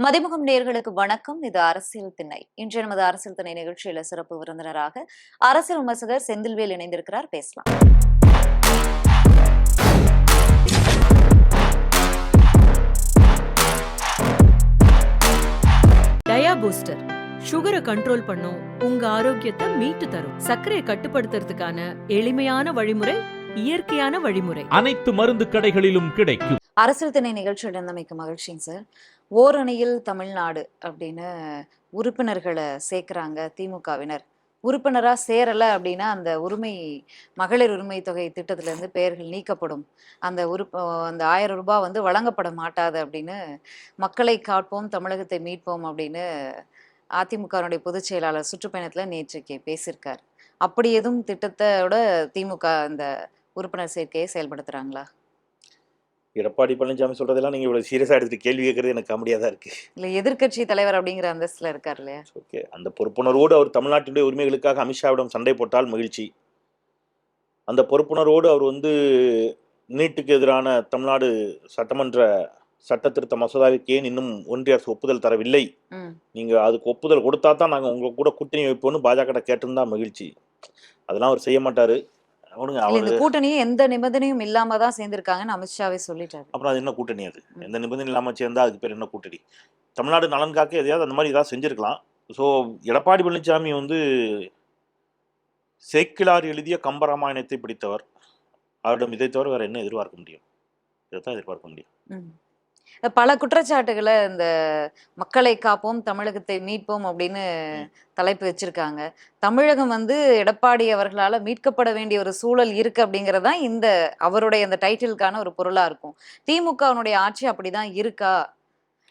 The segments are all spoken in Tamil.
மதிமுகம் நேயர்களுக்கு வணக்கம். இது அரசியல் திண்ணை. இன்று நமது அரசியல் திண்ணை நிகழ்ச்சியில சிறப்பு விருந்தினராக அரசியல் விமர்சகர் செந்தில்வேல் இணைந்திருக்கிறார். பேசலாம். டயா பூஸ்டர் சுகரை கண்ட்ரோல் பண்ணும், உங்க ஆரோக்கியத்தை மீட்டு தரும். சர்க்கரையை கட்டுப்படுத்துறதுக்கான எளிமையான வழிமுறை, இயற்கையான வழிமுறை. அனைத்து மருந்து கடைகளிலும் கிடைக்கும். அரசியல் திண்ணை நிகழ்ச்சியில் இருந்தமைக்கு மகிழ்ச்சிங்க சார். ஓரணியில் தமிழ்நாடு அப்படின்னு உறுப்பினர்களை சேர்க்கிறாங்க திமுகவினர். உறுப்பினரா சேரல அப்படின்னா அந்த மகளிர் உரிமை தொகை திட்டத்துல இருந்து பெயர்கள் நீக்கப்படும். அந்த 1000 ரூபாய் வழங்கப்பட மாட்டாது அப்படின்னு மக்களை காப்போம் தமிழகத்தை மீட்போம் அப்படின்னு அதிமுகவினுடைய பொதுச் செயலாளர் சுற்றுப்பயணத்துல நேற்றைக்கு பேசியிருக்கார். அப்படி எதுவும் திட்டத்தோட திமுக இந்த உறுப்பினர் சேர்க்கையை செயல்படுத்துறாங்களா? எடப்பாடி பழனிசாமி சொல்றதெல்லாம் நீங்க இவ்வளவு சீரியஸா எடுத்துட்டு கேள்வி கேட்கறது எனக்கு காமெடியா தான் இருக்கு. இல்ல, எதிர்க்கட்சி தலைவர் அப்படிங்கிற அந்தஸ்துல இருக்காரு இல்லையா? ஓகே, அந்த பொறுப்புணர்வோடு அவர் தமிழ்நாட்டினுடைய உரிமைகளுக்காக அமித்ஷாவிடம் சண்டை போட்டால் மகிழ்ச்சி. அந்த பொறுப்புணர்வோடு அவர் நீட்டுக்கு எதிரான தமிழ்நாடு சட்டமன்ற சட்ட திருத்த மசோதாவிற்கு ஏன் இன்னும் ஒன்றிய அரசு ஒப்புதல் தரவில்லை, நீங்க அதுக்கு ஒப்புதல் கொடுத்தா தான் நாங்க உங்க கூட கூட்டணி வைப்போம்னு பாஜக கேட்டிருந்தா மகிழ்ச்சி. அதெல்லாம் அவர் செய்ய மாட்டாரு. இந்த கூட்டணியை எந்த நிபந்தனையும் இல்லாம தான் சேர்ந்திருக்காங்கன்னு அமித்ஷாவே சொல்லிட்டாரு. அப்புறம் அது என்ன கூட்டணி? அது எந்த நிபந்தனை இல்லாம சேர்ந்தா அதுக்கு பேர் என்ன கூட்டணி? தமிழ்நாடு நலன் காக்க எதையாவது அந்த மாதிரி ஏதாவது செஞ்சிருக்கலாம். ஸோ எடப்பாடி பழனிசாமி சேக்கிழார் எழுதிய கம்பராமாயணத்தை பிடித்தவர். அவரிடம் இதை தவிர வேற என்ன எதிர்பார்க்க முடியும்? இதைத்தான் எதிர்பார்க்க முடியும். பல குற்றச்சாட்டுகளை இந்த மக்களை காப்போம் தமிழகத்தை மீட்போம் அப்படின்னு தலைப்பு வச்சிருக்காங்க. தமிழகம் எடப்பாடி அவர்களால மீட்கப்பட வேண்டிய ஒரு சூழல் இருக்கு அப்படிங்கறதான் இந்த அவருடைய அந்த டைட்டிலுக்கான ஒரு பொருளா இருக்கும். திமுகவினுடைய ஆட்சி அப்படிதான் இருக்கா?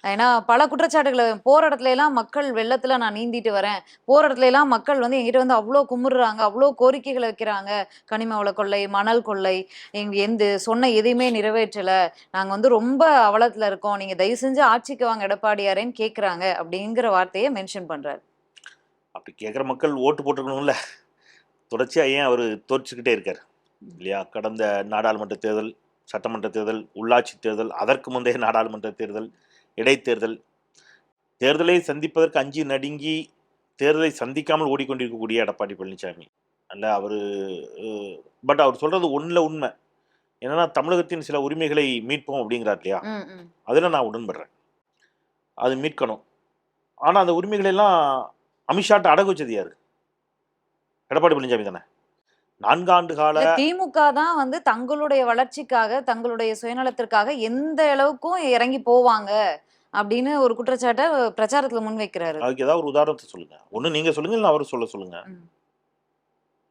ஏன்னா பல குற்றச்சாட்டுகளை, போற இடத்துல எல்லாம் மக்கள் வெள்ளத்துல நான் நீந்திட்டு வரேன், போற இடத்துல எல்லாம் மக்கள் எங்கிட்ட அவ்வளோ கும்பிடுறாங்க, அவ்வளோ கோரிக்கைகளை வைக்கிறாங்க, கனிம வள கொள்ளை, மணல் கொள்ளை, எந்த சொன்ன எதையுமே நிறைவேற்றல, நாங்க ரொம்ப அவலத்துல இருக்கோம், நீங்க தயவு செஞ்சு ஆட்சிக்கு வாங்க எடப்பாடியாரேன்னு கேட்குறாங்க அப்படிங்கிற வார்த்தையை மென்ஷன் பண்றாரு. அப்படி கேட்குற மக்கள் ஓட்டு போட்டுக்கணும்ல. தொடர்ச்சியா ஏன் அவர் தோற்றுக்கிட்டே இருக்காரு இல்லையா? கடந்த நாடாளுமன்ற தேர்தல், சட்டமன்ற தேர்தல், உள்ளாட்சி தேர்தல், அதற்கு முந்தைய நாடாளுமன்ற தேர்தல், இடைத்தேர்தல், தேர்தலை சந்திப்பதற்கு அஞ்சி நடுங்கி தேர்தலை சந்திக்காமல் ஓடிக்கொண்டிருக்கக்கூடிய எடப்பாடி பழனிசாமி அல்ல அவர். பட் அவர் சொல்றது உண்மை என்னன்னா, தமிழகத்தின் சில உரிமைகளை மீட்போம் அப்படிங்கிறார் இல்லையா? அதுல நான் உடன்படுறேன், அது மீட்கணும். ஆனா அந்த உரிமைகளை எல்லாம் அமித்ஷாட்ட அடகு வச்சது யாரு? எடப்பாடி பழனிசாமி தானே. 4 ஆண்டு கால திமுக தான் தங்களுடைய வளர்ச்சிக்காக, தங்களுடைய சுயநலத்திற்காக எந்த அளவுக்கும் இறங்கி போவாங்க அப்படின்னு ஒரு குற்றச்சாட்டை பிரச்சாரத்துல முன்வைக்கிறாரு. அதுக்கு ஏதாவது ஒரு உதாரணத்தை சொல்லுங்க. ஒண்ணு நீங்க சொல்லுங்க, இல்ல அவரு சொல்லுங்க.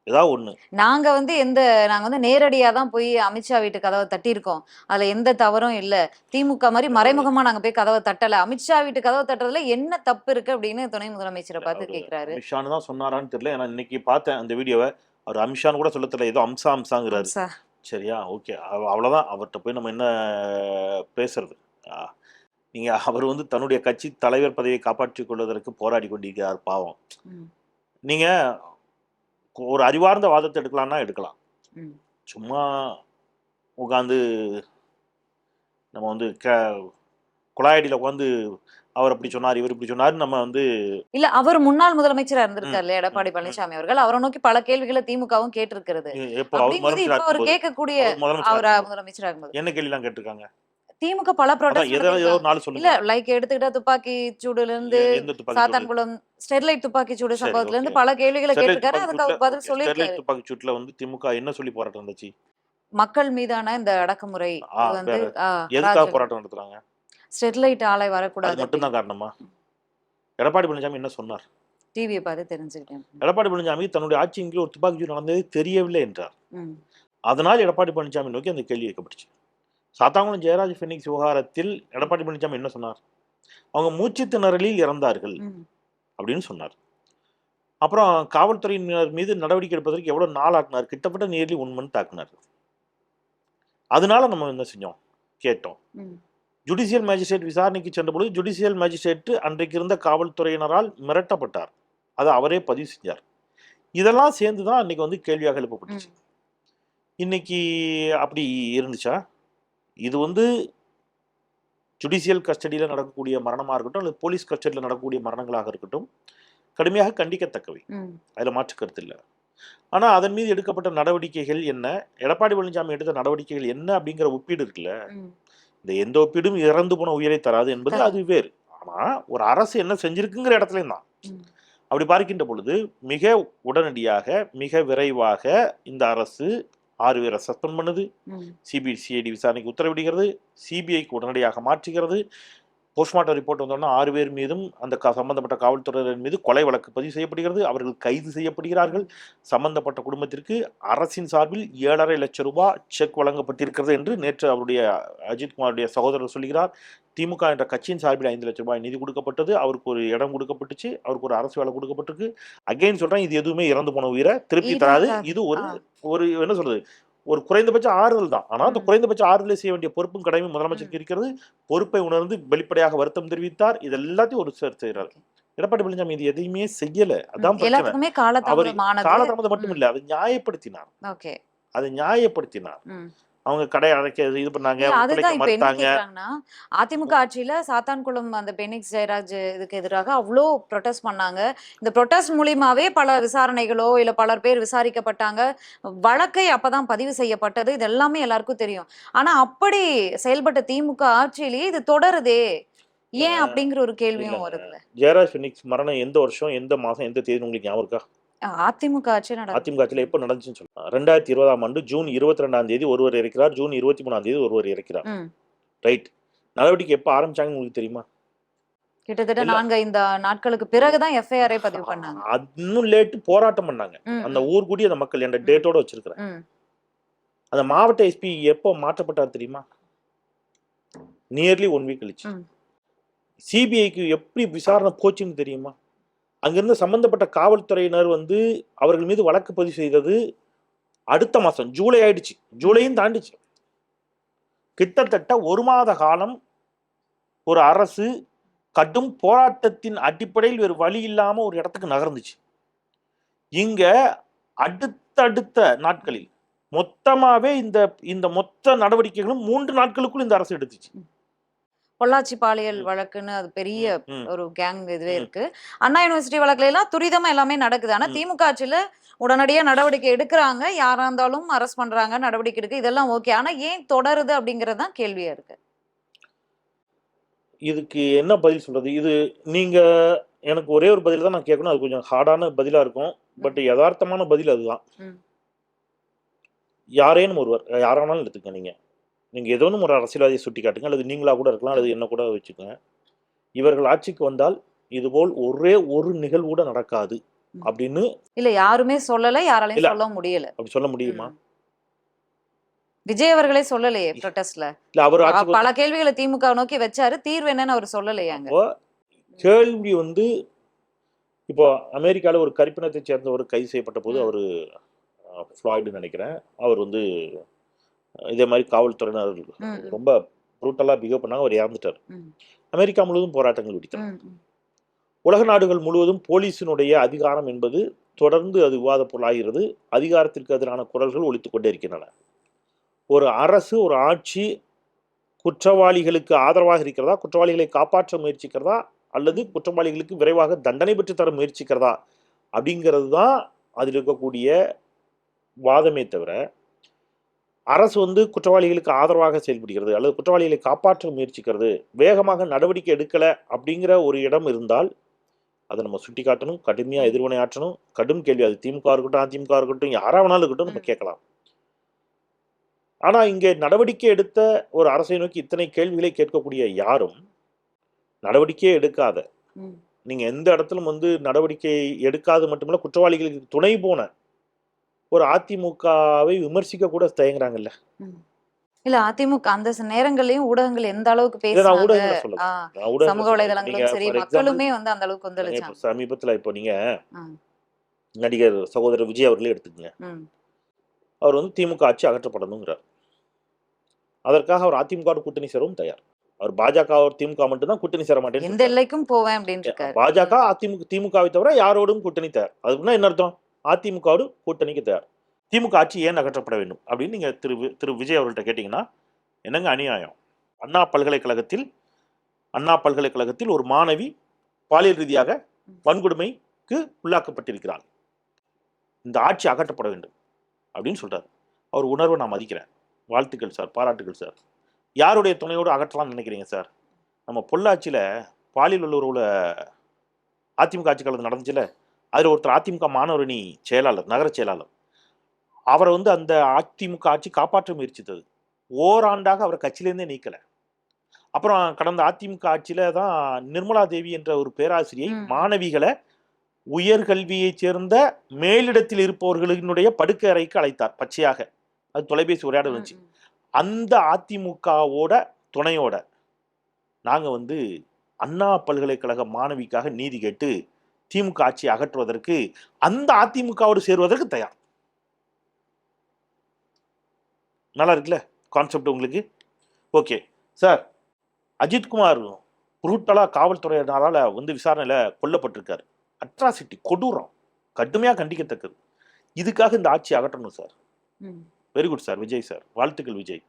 ஏதாவது ஒண்ணு. நாங்க நேரடியா தான் போய் அமித்ஷா வீட்டு கதவை தட்டியிருக்கோம், அதுல எந்த தவறும் இல்ல. திமுக மாதிரி மறைமுகமா நாங்க போய் கதவை தட்டல. அமித்ஷா வீட்டு கதவை தட்டுறதுல என்ன தப்பு இருக்கு அப்படின்னு துணை முதலமைச்சரை பார்த்து கேட்கிறாரு. அமித்ஷான்னு தான் சொன்னாரான்னு தெரியல. ஏன்னா இன்னைக்கு பார்த்தேன் அந்த வீடியோவை. அவர் அமித்ஷான்னு கூட சொல்ல தெரியல, ஏதோ அம்சாங்கிறாரு. சரியா, ஓகே, அவ்வளவுதான். அவர்கிட்ட போய் நம்ம என்ன பேசுறது? நீங்க அவர் தன்னுடைய கட்சி தலைவர் பதவியை காப்பாற்றிக் கொள்வதற்கு போராடி கொண்டிருக்கிறார், பாவம். நீங்க ஒரு அறிவார்ந்த வாதத்தை எடுக்கலாம்னா எடுக்கலாம். சும்மா உட்காந்து நம்ம குழாயடியில் உட்காந்து அவர் அப்படி சொன்னார், இவர் இப்படி சொன்னார், நம்ம இல்ல, அவர் முன்னாள் முதலமைச்சரா இருந்திருக்காரு எடப்பாடி பழனிசாமி அவர்கள். அவரை நோக்கி பல கேள்விகளை திமுகவும் கேட்டிருக்கிறது. அவர் கேட்கக்கூடிய முதலமைச்சரா இருக்கும்போது என்ன கேள்வி எல்லாம் கேட்டிருக்காங்க? திமுக பல இல்ல, லைக் எடுத்துக்கிட்டா துப்பாக்கி சூடுல இருந்து, சாத்தான்குளம் ஸ்டெர்லைட் துப்பாக்கி சூடு சம்பவத்துல இருந்து பல கேள்விகளை கேட்டிருக்காரு. அதுக்கு அவர் பதில் சொல்லியிருக்காரு. துப்பாக்கி சூட்ல திமுக என்ன சொல்லி போராட்டம் இருந்துச்சு? மக்கள் மீதான இந்த அடக்குமுறை எதுக்காக போராட்டம் நடத்துறாங்க? ஸ்டெர்லைட் ஆலை வரக்கூடாது மட்டும்தான் காரணமா? எடப்பாடி பழனிசாமி என்ன சொன்னார்? டிவியை பார்த்து தெரிஞ்சுக்கிட்டேன். எடப்பாடி பழனிசாமி தன்னுடைய ஆட்சியின் கீழ் ஒரு துப்பாக்கி சூடு நடந்தது தெரியவில்லை என்றார். அதனால் எடப்பாடி பழனிசாமி நோக்கி அந்த கேள்வி வைக்கப்பட்டுச்சு. சாத்தாங்குளம் ஜெயராஜ் ஃபெனிக்ஸ் விவகாரத்தில் எடப்பாடி பழனிசாமி என்ன சொன்னார்? அவங்க மூச்சு திணறலில் இறந்தார்கள் அப்படின்னு சொன்னார். அப்புறம் காவல்துறையினர் மீது நடவடிக்கை எடுப்பதற்கு எவ்வளவு நாள் ஆக்குனார்? கிட்டத்தட்ட நேர்லி 1 மந்த் ஆக்குனார். அதனால நம்ம என்ன செஞ்சோம்? கேட்டோம். ஜுடிஷியல் மேஜிஸ்ட்ரேட் விசாரணைக்கு சென்றபோது ஜுடிஷியல் மேஜிஸ்ட்ரேட் அன்றைக்கு இருந்த காவல்துறையினரால் மிரட்டப்பட்டார். அதை அவரே பதிவு செஞ்சார். இதெல்லாம் சேர்ந்துதான் அன்னைக்கு கேள்வியாக எழுப்பப்பட்டுச்சு. இன்னைக்கு அப்படி இருந்துச்சா? இது ஜுடிஷியல் கஸ்டடியில் நடக்கக்கூடிய மரணமாக இருக்கட்டும் அல்லது போலீஸ் கஸ்டடியில் நடக்கக்கூடிய மரணங்களாக இருக்கட்டும் கடுமையாக கண்டிக்கத்தக்கவை. அதில் மாற்று கருத்து இல்லை. ஆனால் அதன் மீது எடுக்கப்பட்ட நடவடிக்கைகள் என்ன, எடப்பாடி பழனிசாமி எடுத்த நடவடிக்கைகள் என்ன அப்படிங்கிற ஒப்பீடு இருக்குல்ல, இந்த எந்த ஒப்பீடும் இறந்து போன உயிரை தராது என்பது அது வேறு. ஆனால் ஒரு அரசு என்ன செஞ்சிருக்குங்கிற இடத்துலையும் தான் அப்படி பார்க்கின்ற பொழுது மிக உடனடியாக மிக விரைவாக இந்த அரசு 6 பேரை சஸ்பெண்ட் பண்ணுது, சிபிசிஐடி விசாரணைக்கு உத்தரவிடுகிறது, சிபிஐக்கு உடனடியாக மாற்றுகிறது. போஸ்ட்மார்ட்டம் ரிப்போர்ட் வந்தோன்னா 6 பேர் மீதும் அந்த சம்பந்தப்பட்ட காவல்துறையினர் மீது கொலை வழக்கு பதிவு செய்யப்படுகிறது. அவர்கள் கைது செய்யப்படுகிறார்கள். சம்பந்தப்பட்ட குடும்பத்திற்கு அரசின் சார்பில் 7.5 லட்சம் ரூபாய் செக் வழங்கப்பட்டிருக்கிறது என்று நேற்று அவருடைய அஜித்குமாருடைய சகோதரர் சொல்கிறார். திமுக என்ற கட்சியின் சார்பில் 5 லட்சம் ரூபாய் நிதி கொடுக்கப்பட்டது. அவருக்கு ஒரு இடம் கொடுக்கப்பட்டுச்சு, அவருக்கு ஒரு அரசு வேலை கொடுக்கப்பட்டிருக்கு. அகைன் சொல்றேன், இது எதுவுமே இறந்து போன உயிரை திருப்பி தராது. இது ஒரு என்ன சொல்றது, ஒரு குறைந்தபட்ச ஆறுதல் தான். ஆனால் அந்த குறைந்தபட்ச ஆறுதலை செய்ய வேண்டிய பொறுப்பும் கடமை முதலமைச்சருக்கு இருக்கிறது. பொறுப்பை உணர்ந்து வெளிப்படையாக வருத்தம் தெரிவித்தார். இது எல்லாத்தையும் ஒரு செய்யறாரு. எடப்பாடி பழனிசாமி இது எதையுமே செய்யல. அதான் பிரச்சனை. அவர் காலதாமதம் மட்டும் இல்ல, அதை நியாயப்படுத்தினார். அவங்க கடை அடைக்க இது பண்ணாங்க. அதுதான் இப்ப என்ன கேக்குறாங்கன்னா, அதிமுக ஆட்சியில சாத்தான்குளம் அந்த பெனிக்ஸ் ஜெயராஜ் இதுக்கு எதிராக அவ்வளோ ப்ரொட்டஸ்ட் பண்ணாங்க. இந்த ப்ரொட்டஸ்ட் மூலியமாவே பல விசாரணைகளோ இல்ல பலர் பேர் விசாரிக்கப்பட்டாங்க. வழக்கை அப்பதான் பதிவு செய்யப்பட்டது. இது எல்லாமே எல்லாருக்கும் தெரியும். ஆனா அப்படி செயல்பட்ட திமுக ஆட்சியிலேயே இது தொடருதே ஏன் அப்படிங்கிற ஒரு கேள்வியும் வருது. ஜெயராஜ் பெனிக்ஸ் மரணம் எந்த வருஷம், எந்த மாசம், எந்த தேதி உங்களுக்கு ஞாபகம் இருக்கா? அதிமுக ஆட்சியில் எப்ப நடந்துச்சுன்னு சொல்லலாம். 2020ஆம் ஆண்டு ஜூன் 22ஆம் தேதி ஒருவர் இறக்கிறார், ஜூன் 23ஆம் தேதி ஒருவர் இறக்கிறார். ரைட். நடவடிக்கை எப்ப ஆரம்பிச்சாங்கன்னு உங்களுக்கு தெரியுமா? கிட்டத்தட்ட 4-5 நாட்களுக்கு பிறகுதான் எஃப்ஐஆரை பதிவு பண்ணாங்க. இன்னும் லேட்டு போராட்டம் பண்ணாங்க. அந்த ஊர் கூடி அந்த மக்கள் என்ற டேட்டோட வச்சிருக்கிறேன். அந்த மாவட்ட எஸ்பி எப்போ மாற்றப்பட்டார் தெரியுமா? நியர்லி 1 வீக் கழிச்சு. சிபிஐக்கு எப்படி விசாரணை போச்சுன்னு தெரியுமா? அங்கிருந்து சம்பந்தப்பட்ட காவல்துறையினர் அவர்கள் மீது வழக்கு பதிவு செய்தது அடுத்த மாசம் ஜூலை ஆயிடுச்சு. ஜூலையும் தாண்டிச்சு. கிட்டத்தட்ட 1 மாத காலம் ஒரு அரசு கடும் போராட்டத்தின் அடிப்படையில் வேறு வழி இல்லாம ஒரு இடத்துக்கு நகர்ந்துச்சு. இங்க அடுத்தடுத்த நாட்களில் மொத்தமாவே இந்த மொத்த நடவடிக்கைகளும் 3 நாட்களுக்குள் இந்த அரசு எடுத்துச்சு. பொள்ளாச்சி பாலியல் வழக்குன்னு அது பெரிய ஒரு கேங் இதுவே இருக்கு. அண்ணா யூனிவர்சிட்டி வழக்குல எல்லாம் துரிதமா எல்லாமே நடக்குது. ஆனா திமுக ஆட்சியில உடனடியா நடவடிக்கை எடுக்கிறாங்க, யாரா இருந்தாலும் அரெஸ்ட் பண்றாங்க, நடவடிக்கை எடுக்க, இதெல்லாம் ஓகே. ஆனா ஏன் தொடருது அப்படிங்கறதுதான் கேள்வியா இருக்கு. இதுக்கு என்ன பதில் சொல்றது? இது நீங்க எனக்கு ஒரே ஒரு பதில் தான் நான் கேட்கணும். அது கொஞ்சம் ஹார்டான பதிலா இருக்கும். பட் யதார்த்தமான பதில் அதுதான். யாரேனும் ஒருவர், யாரானாலும் எடுத்துக்க, நீங்க ஏதோ ஒரு அரசியல்வாதியை சுட்டி காட்டுங்க, அல்லது நீங்களா கூட இருக்கலாம், அல்லது என்ன கூட வச்சுக்கோங்க. இவர்கள் ஆட்சிக்கு வந்தால் இதுபோல் ஒரே ஒரு நிகழ்வு கூட நடக்காது அப்படின்னு இல்ல யாருமே சொல்லல, யாராலையும் சொல்ல முடியல. அப்படி சொல்ல முடியுமா? விஜய் அவர்களே சொல்லலையே ப்ரொட்டஸ்ட்ல. இல்ல அவர் பல கேள்விகளை திமுக நோக்கி வச்சாரு, தீர்வு என்னன்னு அவர் சொல்லலையாங்க. கேள்வி இப்போ அமெரிக்கால ஒரு கருப்பினத்தை சேர்ந்தவர் கைது செய்யப்பட்ட போது, அவரு ஃப்ளாய்டு நினைக்கிறேன், அவர் இதே மாதிரி காவல்துறையினர் ரொம்ப ப்ரூட்டலா பிஹேவ் பண்ணாங்க. அவர் இறந்துட்டார். அமெரிக்கா முழுவதும் போராட்டங்கள் வெடித்தார். உலக நாடுகள் முழுவதும் போலீஸினுடைய அதிகாரம் என்பது தொடர்ந்து அது விவாத பொருளாகிறது. அதிகாரத்திற்கு எதிரான குரல்கள் ஒலித்துக் கொண்டே இருக்கின்றன. ஒரு அரசு, ஒரு ஆட்சி குற்றவாளிகளுக்கு ஆதரவாக இருக்கிறதா, குற்றவாளிகளை காப்பாற்ற முயற்சிக்கிறதா, அல்லது குற்றவாளிகளுக்கு விரைவாக தண்டனை பெற்று தர முயற்சிக்கிறதா அப்படிங்கிறது தான் அதில் இருக்கக்கூடிய வாதமே தவிர, அரசு குற்றவாளிகளுக்கு ஆதரவாக செயல்படுகிறது அல்லது குற்றவாளிகளை காப்பாற்ற முயற்சிக்கிறது, வேகமாக நடவடிக்கை எடுக்கல அப்படிங்கிற ஒரு இடம் இருந்தால் அதை நம்ம சுட்டி காட்டணும், கடுமையாக எதிர்வினை ஆற்றணும். கடும் கேள்வி, அது திமுக இருக்கட்டும், அதிமுக இருக்கட்டும், யாராவனாலும் இருக்கட்டும், நம்ம கேட்கலாம். ஆனா இங்கே நடவடிக்கை எடுத்த ஒரு அரசை நோக்கி இத்தனை கேள்விகளை கேட்கக்கூடிய யாரும் நடவடிக்கையே எடுக்காத, நீங்க எந்த இடத்திலும் நடவடிக்கை எடுக்காது மட்டுமல்ல, குற்றவாளிகளுக்கு துணை போன ஒரு அதிமுகவை விமர்சிக்க கூட தயங்குறாங்கல்ல. இல்ல அதிமுக அந்த நேரங்களையும் ஊடகங்கள் எந்த அளவுக்கு பேசுறாங்க, சமூக வலைதளங்களும் சரி, மக்களுமே அந்த அளவுக்கு வந்துருச்சு. சமீபத்துல இப்போ நீங்க நடிகர் சகோதரர் விஜய் அவர்களே எடுத்துக்கங்க. அவர் திமுக ஆட்சி அகற்றப்படணுங்கிறார். அதற்காக அவர் அதிமுக கூட்டணி சேரவும் தயார். அவர் பாஜக திமுக மட்டும்தான் கூட்டணி சேர மாட்டேன், எந்த எல்லைக்கும் போவேன் அப்படின்னு இருக்காரு. பாஜக திமுகவை தவிர யாரோடும் கூட்டணி தயார். அதுக்குன்னா என்ன அர்த்தம்? அதிமுகவோடு கூட்டணிக்கு தயார். திமுக ஆட்சி ஏன் அகற்றப்பட வேண்டும் அப்படின்னு நீங்க திரு விஜய் அவர்கள்ட்ட கேட்டீங்கன்னா, என்னங்க அநியாயம்? அண்ணா பல்கலைக்கழகத்தில் அண்ணா பல்கலைக்கழகத்தில் ஒரு மாணவி பாலியல் ரீதியாக வன்கொடுமைக்கு உள்ளாக்கப்பட்டிருக்கிறாள். இந்த ஆட்சி அகற்றப்பட வேண்டும் அப்படின்னு சொல்றாரு. அவர் உணர்வை நான் மதிக்கிறேன். வாழ்த்துக்கள் சார், பாராட்டுகள் சார். யாருடைய துணையோடு அகற்றலாம்னு நினைக்கிறீங்க சார்? நம்ம பொள்ளாச்சியில் பாலியல் உள்ளுறவுல அதிமுக ஆட்சி காலத்தில் நடந்துச்சுல, அதில் ஒருத்தர் அதிமுக மாணவரணி செயலாளர், நகர செயலாளர், அவரை அந்த அதிமுக ஆட்சி காப்பாற்ற முயற்சித்தது. ஓராண்டாக அவரை கட்சியிலேருந்தே நீக்கலை. அப்புறம் கடந்த அதிமுக ஆட்சியில தான் நிர்மலா தேவி என்ற ஒரு பேராசிரியை மாணவிகளை உயர்கல்வியை சேர்ந்த மேலிடத்தில் இருப்பவர்களினுடைய படுக்கை அறைக்கு அழைத்தார் பச்சையாக. அது தொலைபேசி உரையாடல் இருந்துச்சு. அந்த அதிமுகவோட துணையோட நாங்க அண்ணா பல்கலைக்கழக மாணவிக்காக நீதி கேட்டு திமுக ஆட்சியை அகற்றுவதற்கு அந்த அதிமுகவோடு சேருவதற்கு தயார். நல்லா இருக்குல்ல கான்செப்ட் உங்களுக்கு? ஓகே சார், அஜித்குமார் புருட்டலா காவல்துறையினரால் விசாரணையில கொல்லப்பட்டிருக்காரு. அட்ராசிட்டி, கொடூரம், கடுமையாக கண்டிக்கத்தக்கது. இதுக்காக இந்த ஆட்சி அகற்றணும் sir. Very good sir, Vijay sir, வாழ்த்துக்கள் விஜய்.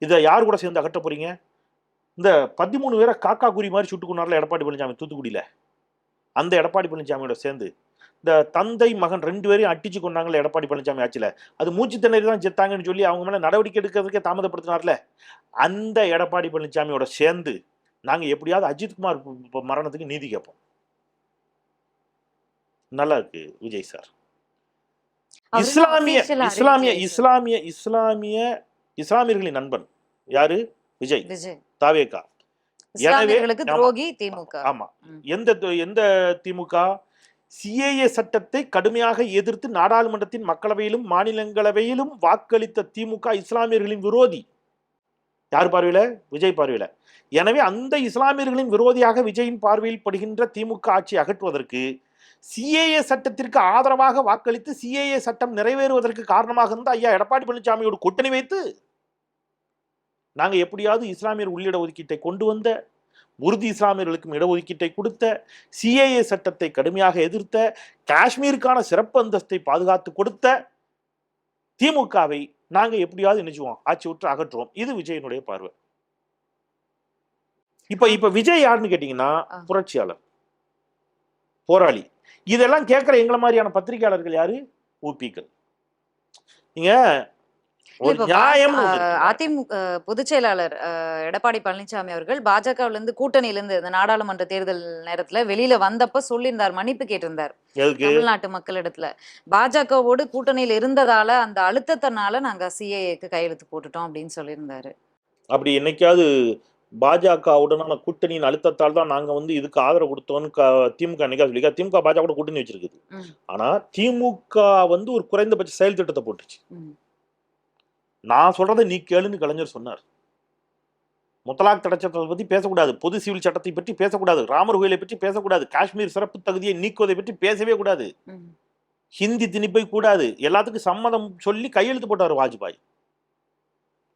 இதை யார் கூட சேர்ந்து அகற்ற போறீங்க? இந்த 13 பேரை காக்கா குறி மாதிரி சுட்டு கொண்டார்ல எடப்பாடி பழனிசாமி தூத்துக்குடியில, அந்த எடப்பாடி பழனிசாமியோட சேர்ந்து இந்த தந்தை மகன் 2 பேரையும் அட்டிச்சு கொண்டாங்கல்ல எடப்பாடி பழனிசாமி ஆட்சியில, அது மூச்சு திணறி தான் செத்தாங்கன்னு சொல்லி அவங்க மேல நடவடிக்கை எடுக்கிறதுக்கே தாமதப்படுத்தினார்ல, அந்த எடப்பாடி பழனிசாமியோட சேர்ந்து நாங்க எப்படியாவது அஜித்குமார் மரணத்துக்கு நீதி கேட்போம். நல்லா இருக்கு விஜய் சார். இஸ்லாமியர்களின் நண்பன் யாரு? விஜய், தாவேகா. ஆமா, எந்த திமுக சிஏஏ சட்டத்தை கடுமையாக எதிர்த்து நாடாளுமன்றத்தின் மக்களவையிலும் மாநிலங்களவையிலும் வாக்களித்த திமுக இஸ்லாமியர்களின் விரோதி. யார் பார்வையில? விஜய் பார்வையில. எனவே அந்த இஸ்லாமியர்களின் விரோதியாக விஜயின் பார்வையில் படுகின்ற திமுக ஆட்சி அகற்றுவதற்கு சிஏஏ சட்டத்திற்கு ஆதரவாக வாக்களித்து சிஏஏ சட்டம் நிறைவேறுவதற்கு காரணமாக இருந்த ஐயா எடப்பாடி பழனிசாமியோடு கூட்டணி வைத்து நாங்க எப்படியாவது இஸ்லாமியர் உள்ளிட ஒதுக்கீட்டை கொண்டு வந்த, உறுதி இஸ்லாமியர்களுக்கும் இடஒதுக்கீட்டை கொடுத்த, சிஏஏ சட்டத்தை கடுமையாக எதிர்த்த, காஷ்மீருக்கான சிறப்பு அந்தஸ்தை பாதுகாத்து கொடுத்த திமுகவை நாங்க எப்படியாவது நினைச்சுவோம் ஆட்சி விட்டு அகற்றுவோம். இது விஜயனுடைய பார்வை. இப்ப விஜய் யாருன்னு கேட்டீங்கன்னா புரட்சியாளர், போராளி. இதெல்லாம் கேட்கிற எங்களை மாதிரியான பத்திரிகையாளர்கள் யாரு? ஊபிக்கள். நீங்க அதிமுக பொதுச் செயலாளர் எடப்பாடி பழனிசாமி அவர்கள் பாஜகவிலிருந்து கூட்டணியிலிருந்து இந்த நாடாளுமன்ற தேர்தல் நேரத்துல வெளியில வந்தப்ப சொல்லியிருந்தார், மன்னிப்பு கேட்டிருந்தார் தமிழ்நாட்டு மக்களிடத்துல. பாஜகவோடு கூட்டணியில் இருந்ததால அந்த அழுத்தத்தினால நாங்க சிஏஏக்கு கையெழுத்து போட்டுட்டோம் அப்படின்னு சொல்லியிருந்தாரு. அப்படி என்னைக்காவது பாஜகவுடனான கூட்டணியின் அழுத்தத்தால் தான் நாங்க இதுக்கு ஆதரவு கொடுத்தோம்னு திமுக என்னைக்கா சொல்லி? திமுக பாஜக கூட கூட்டணி வச்சிருக்குது. ஆனா திமுக ஒரு குறைந்தபட்ச செயல் திட்டத்தை போட்டுச்சு. நான் சொல்றதை நீ கேளுன்னு கலைஞர் சொன்னார். முத்தலாக் தடை சட்டத்தை பத்தி பேசக்கூடாது, பொது சிவில் சட்டத்தை பற்றி பேசக்கூடாது, ராமர் கோயிலை பற்றி பேசக்கூடாது, காஷ்மீர் சிறப்பு தகுதியை நீக்குவதை பற்றி பேசவே கூடாது, ஹிந்தி திணிப்பை கூடாது, எல்லாத்துக்கும் சம்மதம் சொல்லி கையெழுத்து போட்டார் வாஜ்பாய்.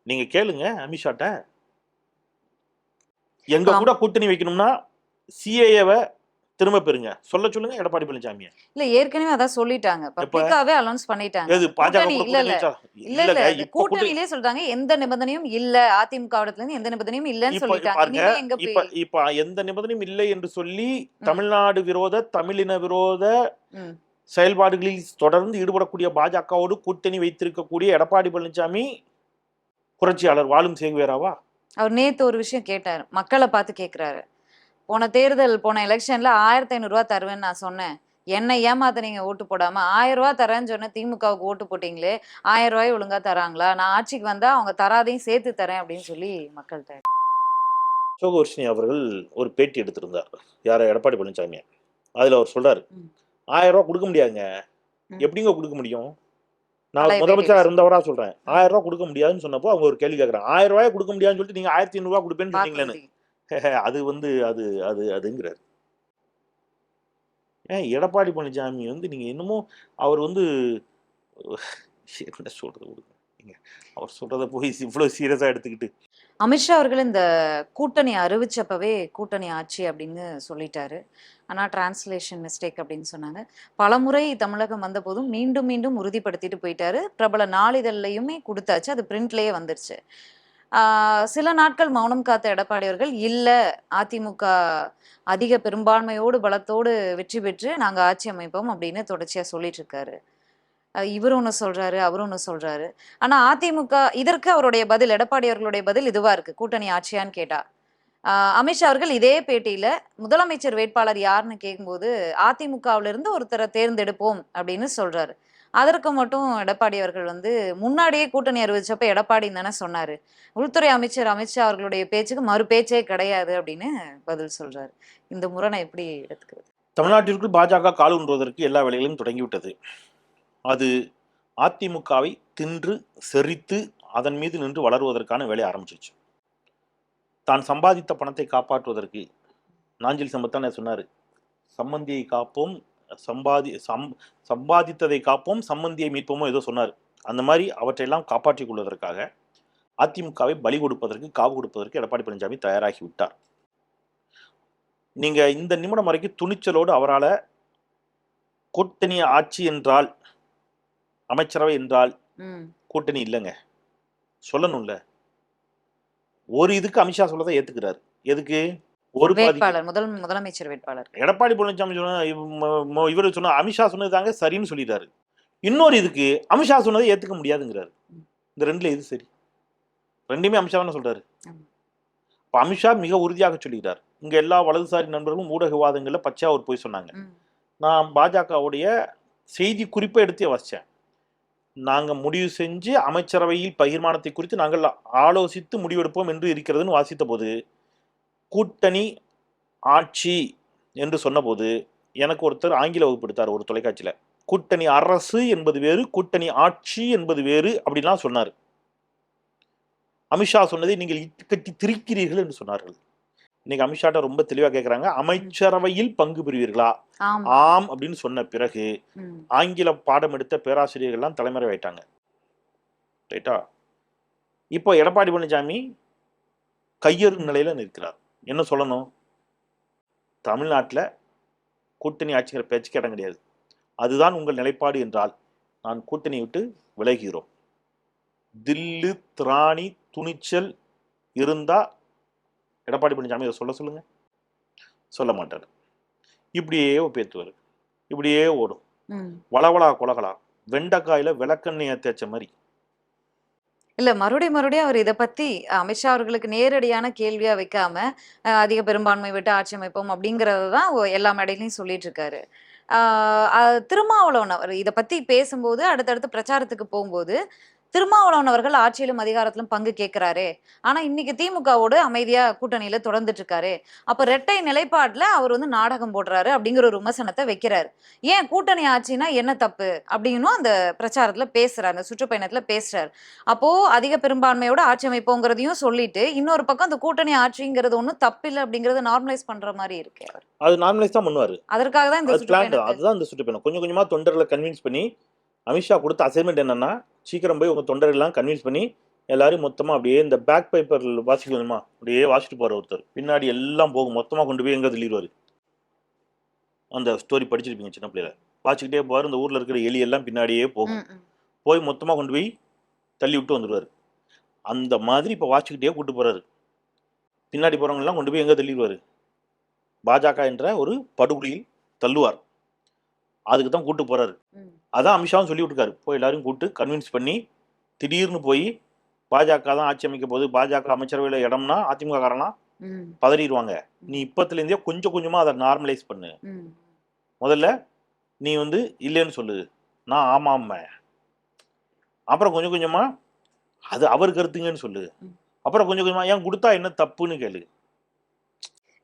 நீங்க கேளுங்க அமித்ஷாட்ட. எங்க கூட கூட்டணி வைக்கணும்னா சிஏஏவை திரும்ப பெறுங்க சொல்லுங்க எடப்பாடி பழனிசாமி. இல்ல ஏற்கனவே அதான் சொல்லிட்டாங்க, பப்ளிக்காவே அனௌன்ஸ் பண்ணிட்டாங்க. கூட்டணியிலே சொல்றாங்க எந்த நிபந்தனையும் இல்ல, அதிமுக இடத்துல எந்த நிபந்தனையும் இல்லன்னு சொல்லிட்டாங்க. இப்ப எந்த நிபந்தனையும் இல்லை என்று சொல்லி தமிழ்நாடு விரோத, தமிழின விரோத செயல்பாடுகளில் தொடர்ந்து ஈடுபடக்கூடிய பாஜகவோடு கூட்டணி வைத்திருக்கக்கூடிய எடப்பாடி பழனிசாமி புரட்சியாளர் வாழும் சேகுவேராவா? அவர் நேத்து ஒரு விஷயம் கேட்டாரு, மக்களை பார்த்து கேட்கிறாரு. போன எலெக்ஷன்ல 1500 ரூபாய் தருவேன்னு நான் சொன்னேன், என்ன ஏமாத்த நீங்க ஓட்டு போடாம 1000 ரூபாய் தரேன்னு சொன்ன, திமுகவுக்கு ஓட்டு போட்டீங்களே, 1000 ரூபாய் ஒழுங்கா தராங்களா? நான் ஆட்சிக்கு வந்தா அவங்க தராதையும் சேர்த்து தரேன் அப்படின்னு சொல்லி மக்கள்கிட்ட. சோகவர்ஷினி அவர்கள் ஒரு பேட்டி எடுத்திருந்தார், யார? எடப்பாடி பழனிசாமி. அதுல அவர் சொல்றாரு, 1000 ரூபாய் கொடுக்க முடியாதுங்க. எப்படிங்க கொடுக்க முடியும்? நான் முதலமைச்சரா இருந்தவரா சொல்றேன், 1000 ரூபாய் கொடுக்க முடியாதுன்னு சொன்னப்போ அவங்க ஒரு கேள்வி கேட்கறாங்க, 1000 ரூபாய் கொடுக்க முடியாதுன்னு சொல்லிட்டு நீங்க 1500 ரூபாய் கொடுப்பேன்னு சொன்னீங்களேன்னு. அது அதுங்கிறாரு. ஏன் எடப்பாடி பழனிசாமி நீங்க என்னமோ அவர் என்ன சொல்றது கொடுங்க, அவர் சொல்றத போய் இவ்வளவு சீரியஸா எடுத்துக்கிட்டு. அமித்ஷா அவர்கள் இந்த கூட்டணி அறிவிச்சப்பவே கூட்டணி ஆட்சி அப்படின்னு சொல்லிட்டாரு. ஆனா டிரான்ஸ்லேஷன் மிஸ்டேக் அப்படின்னு சொன்னாங்க. பலமுறை தமிழகம் வந்த போதும் மீண்டும் மீண்டும் உறுதிப்படுத்திட்டு போயிட்டாரு. பிரபல நாளிதழ்லையுமே கொடுத்தாச்சு, அது பிரிண்ட்லயே வந்துருச்சு. சில நாட்கள் மௌனம் காத்த எடப்பாடி அவர்கள் இல்ல, அதிமுக அதிக பெரும்பான்மையோடு பலத்தோடு வெற்றி பெற்று நாங்க ஆட்சி அமைப்போம் அப்படின்னு தொடர்ச்சியா சொல்லிட்டு இருக்காரு. இவரு ஒண்ணு சொல்றாரு, அவரு ஒண்ணு சொல்றாரு. ஆனா அதிமுக இதற்கு அவருடைய பதில், எடப்பாடி அவர்களுடைய பதில் இதுவா இருக்கு. கூட்டணி ஆட்சியான்னு கேட்டா அமித்ஷா அவர்கள் இதே பேட்டியில முதலமைச்சர் வேட்பாளர் யாருன்னு கேட்கும்போது அதிமுகவில இருந்து ஒருத்தரை தேர்ந்தெடுப்போம் அப்படின்னு சொல்றாரு. அதற்கு மட்டும் எடப்பாடி அவர்கள் முன்னாடியே கூட்டணி அறிவிச்சப்ப எடப்பாடின்னு தானே சொன்னாரு. உள்துறை அமைச்சர் அமித்ஷா அவர்களுடைய பேச்சுக்கு மறு பேச்சே கிடையாது அப்படின்னு பதில் சொல்றாரு. இந்த முரணை எப்படி எடுத்துக்கிறது? தமிழ்நாட்டிற்குள் பாஜக கால் ஊன்றுவதற்கு எல்லா வேலைகளும் தொடங்கிவிட்டது. அது அதிமுகவை தின்று செறித்து அதன் மீது நின்று வளருவதற்கான வேலையை ஆரம்பிச்சிருச்சு. தான் சம்பாதித்த பணத்தை காப்பாற்றுவதற்கு நாஞ்சில் சம்பத்தானே சொன்னார், சம்பந்தியை காப்போம், சம்பாதித்ததை காப்போம், சம்பந்தியை மீட்போமோ ஏதோ சொன்னார். அந்த மாதிரி அவற்றையெல்லாம் காப்பாற்றிக் கொள்வதற்காக அதிமுகவை பலி கொடுப்பதற்கு, காவு கொடுப்பதற்கு எடப்பாடி பழனிசாமி தயாராகி விட்டார். நீங்க இந்த நிமிடம் வரைக்கும் துணிச்சலோடு அவரால் கூட்டணி ஆட்சி என்றால், அமைச்சரவை என்றால் கூட்டணி இல்லைங்க சொல்லணும்ல. ஒரு இதுக்கு அமித்ஷா சொல்லதை ஏத்துக்கிறாரு. எதுக்கு? ஒரு வேட்பாளர், முதலமைச்சர் வேட்பாளர் எடப்பாடி பழனிசாமி இவர் சொன்ன அமித்ஷா சொன்னதாங்க சரின்னு சொல்லிடுறாரு. இன்னொரு இதுக்கு அமித்ஷா சொன்னதை ஏத்துக்க முடியாதுங்கிறாரு. இந்த ரெண்டுல எது சரி? ரெண்டுமே அமித்ஷா தானே சொல்றாரு. இப்போ அமித்ஷா மிக உறுதியாக சொல்லுகிறார். இங்க எல்லா வலதுசாரி நண்பர்களும் ஊடக விவாதங்கள்ல பச்சையா அவர் போய் சொன்னாங்க. நான் பாஜகவுடைய செய்தி குறிப்பை எடுத்து வச்சேன். நாங்கள் முடிவு செஞ்சு அமைச்சரவையில் பகிர்மானத்தை குறித்து நாங்கள் ஆலோசித்து முடிவெடுப்போம் என்று இருக்கிறதுன்னு வாசித்த போது, கூட்டணி ஆட்சி என்று சொன்னபோது எனக்கு ஒருத்தர் ஆங்கில வகுப்பு எடுத்தார் ஒரு தொலைக்காட்சியில். கூட்டணி அரசு என்பது வேறு, கூட்டணி ஆட்சி என்பது வேறு அப்படின்லாம் சொன்னார். அமித்ஷா சொன்னதை நீங்கள் இட்டுக்கட்டி திரிக்கிறீர்கள் என்று சொன்னார்கள். இன்னைக்கு அமித்ஷாட்ட ரொம்ப தெளிவா கேட்கறாங்க, அமைச்சரவையில் பங்கு பெறுவீர்களா? ஆம் அப்படின்னு சொன்ன பிறகு ஆங்கில பாடம் எடுத்த பேராசிரியர்கள்லாம் தலைமறைவாயிட்டாங்க. ரைட்டா? இப்போ எடப்பாடி பழனிசாமி கையெறு நிலையில நிற்கிறார். என்ன சொல்லணும்? தமிழ்நாட்டில் கூட்டணி ஆட்சிங்கிற பேச்சுக்கு இடம் கிடையாது. அதுதான் உங்கள் நிலைப்பாடு என்றால் நான் கூட்டணி விட்டு விலகிறோம். தில்லு திராணி துணிச்சல் இருந்தா எடப்பாடி பழனிசாமி இதை சொல்லுங்க. சொல்ல மாட்டார். இப்படியே பேத்துவார். இப்படியே ஓடும். வளவளா கொலகளா வெண்டைக்காயில விளக்கெண்ணெய தேய்ச்ச மாதிரி. இல்ல மறுபடியும் அவர் இதை பத்தி அமித்ஷா அவர்களுக்கு நேரடியான கேள்வியா வைக்காம அதிக பெரும்பான்மை விட்டு ஆட்சி அமைப்போம் அப்படிங்கறதான் எல்லா மேடையிலையும் சொல்லிட்டு இருக்காரு. திருமாவளவன் அவர் இதை பத்தி பேசும்போது அடுத்தடுத்து பிரச்சாரத்துக்கு போகும்போது திருமாவளவன் அவர்கள் ஆட்சியிலும் அதிகாரத்திலும் பங்கு கேட்கிறாரே, ஆனா இன்னைக்கு திமுகவோடு அமைதியா கூட்டணியில தொடர்ந்துட்டு இருக்காரு. அப்ப இரட்டை நிலைப்பாட்டுல அவர் நாடகம் போடுறாரு அப்படிங்கிற ஒரு விமர்சனத்தை வைக்கிறாரு. ஏன் கூட்டணி ஆட்சினா என்ன தப்பு அப்படின்னு அந்த பிரச்சாரத்துல பேசுறாரு, அந்த சுற்றுப்பயணத்துல பேசுறாரு. அப்போ அதிக பெரும்பான்மையோட ஆட்சி அமைப்போங்கிறதையும் சொல்லிட்டு இன்னொரு பக்கம் அந்த கூட்டணி ஆட்சிங்கிறது ஒன்றும் தப்பு இல்லை அப்படிங்கறத நார்மலைஸ் பண்ற மாதிரி இருக்கு. அது நார்மலைஸ் தான் பண்ணுவாரு. அதற்காக தான் இந்த சுற்றுப்பயணம் கொஞ்சம் கொஞ்சமா தொண்டர்களை கன்வின்ஸ் பண்ணி, அமித்ஷா கொடுத்த அசைன்மெண்ட் என்னன்னா, சீக்கிரம் போய் உங்க தொண்டரெல்லாம் கன்வின்ஸ் பண்ணி எல்லாரும் மொத்தமா அப்படியே இந்த பேக் பேப்பர் வாசிக்கணுமா அப்படியே வாசிட்டு போற ஒருத்தர் பின்னாடி எல்லாம் போகும், மொத்தமா கொண்டு போய் எங்க தள்ளிடுவாரு. அந்த ஸ்டோரி படிச்சிருப்பீங்க சின்ன பிள்ளைல. வாசிக்கிட்டே போவார். இந்த ஊர்ல இருக்கிற எலி எல்லாம் பின்னாடியே போகும். போய் மொத்தமா கொண்டு போய் தள்ளி விட்டு வந்துடுவாரு. அந்த மாதிரி இப்ப வாசிக்கிட்டே கூட்டு போறாரு. பின்னாடி போறவங்க எல்லாம் கொண்டு போய் எங்க தள்ளிடுவாரு? பாஜக என்ற ஒரு படுகொலியில் தள்ளுவார். அதுக்கு தான் கூட்டு போறாரு. அதான் அமித்ஷாவும் சொல்லி விட்டுருக்காரு. போய் எல்லாரும் கூப்பிட்டு கன்வின்ஸ் பண்ணி, திடீர்னு போய் பாஜக தான் ஆட்சி அமைக்க போகுது, பாஜக அமைச்சரவையில் இடம்னா அதிமுக காரனா பதறிடுவாங்க. நீ இப்பத்துலேருந்தே கொஞ்சம் கொஞ்சமா அதை நார்மலைஸ் பண்ணு. முதல்ல நீ இல்லைன்னு சொல்லு, நான் ஆமாம். அப்புறம் கொஞ்சம் கொஞ்சமா அது அவர் கருத்துங்கன்னு சொல்லு. அப்புறம் கொஞ்சம் கொஞ்சமா ஏன் கொடுத்தா என்ன தப்புன்னு கேளு.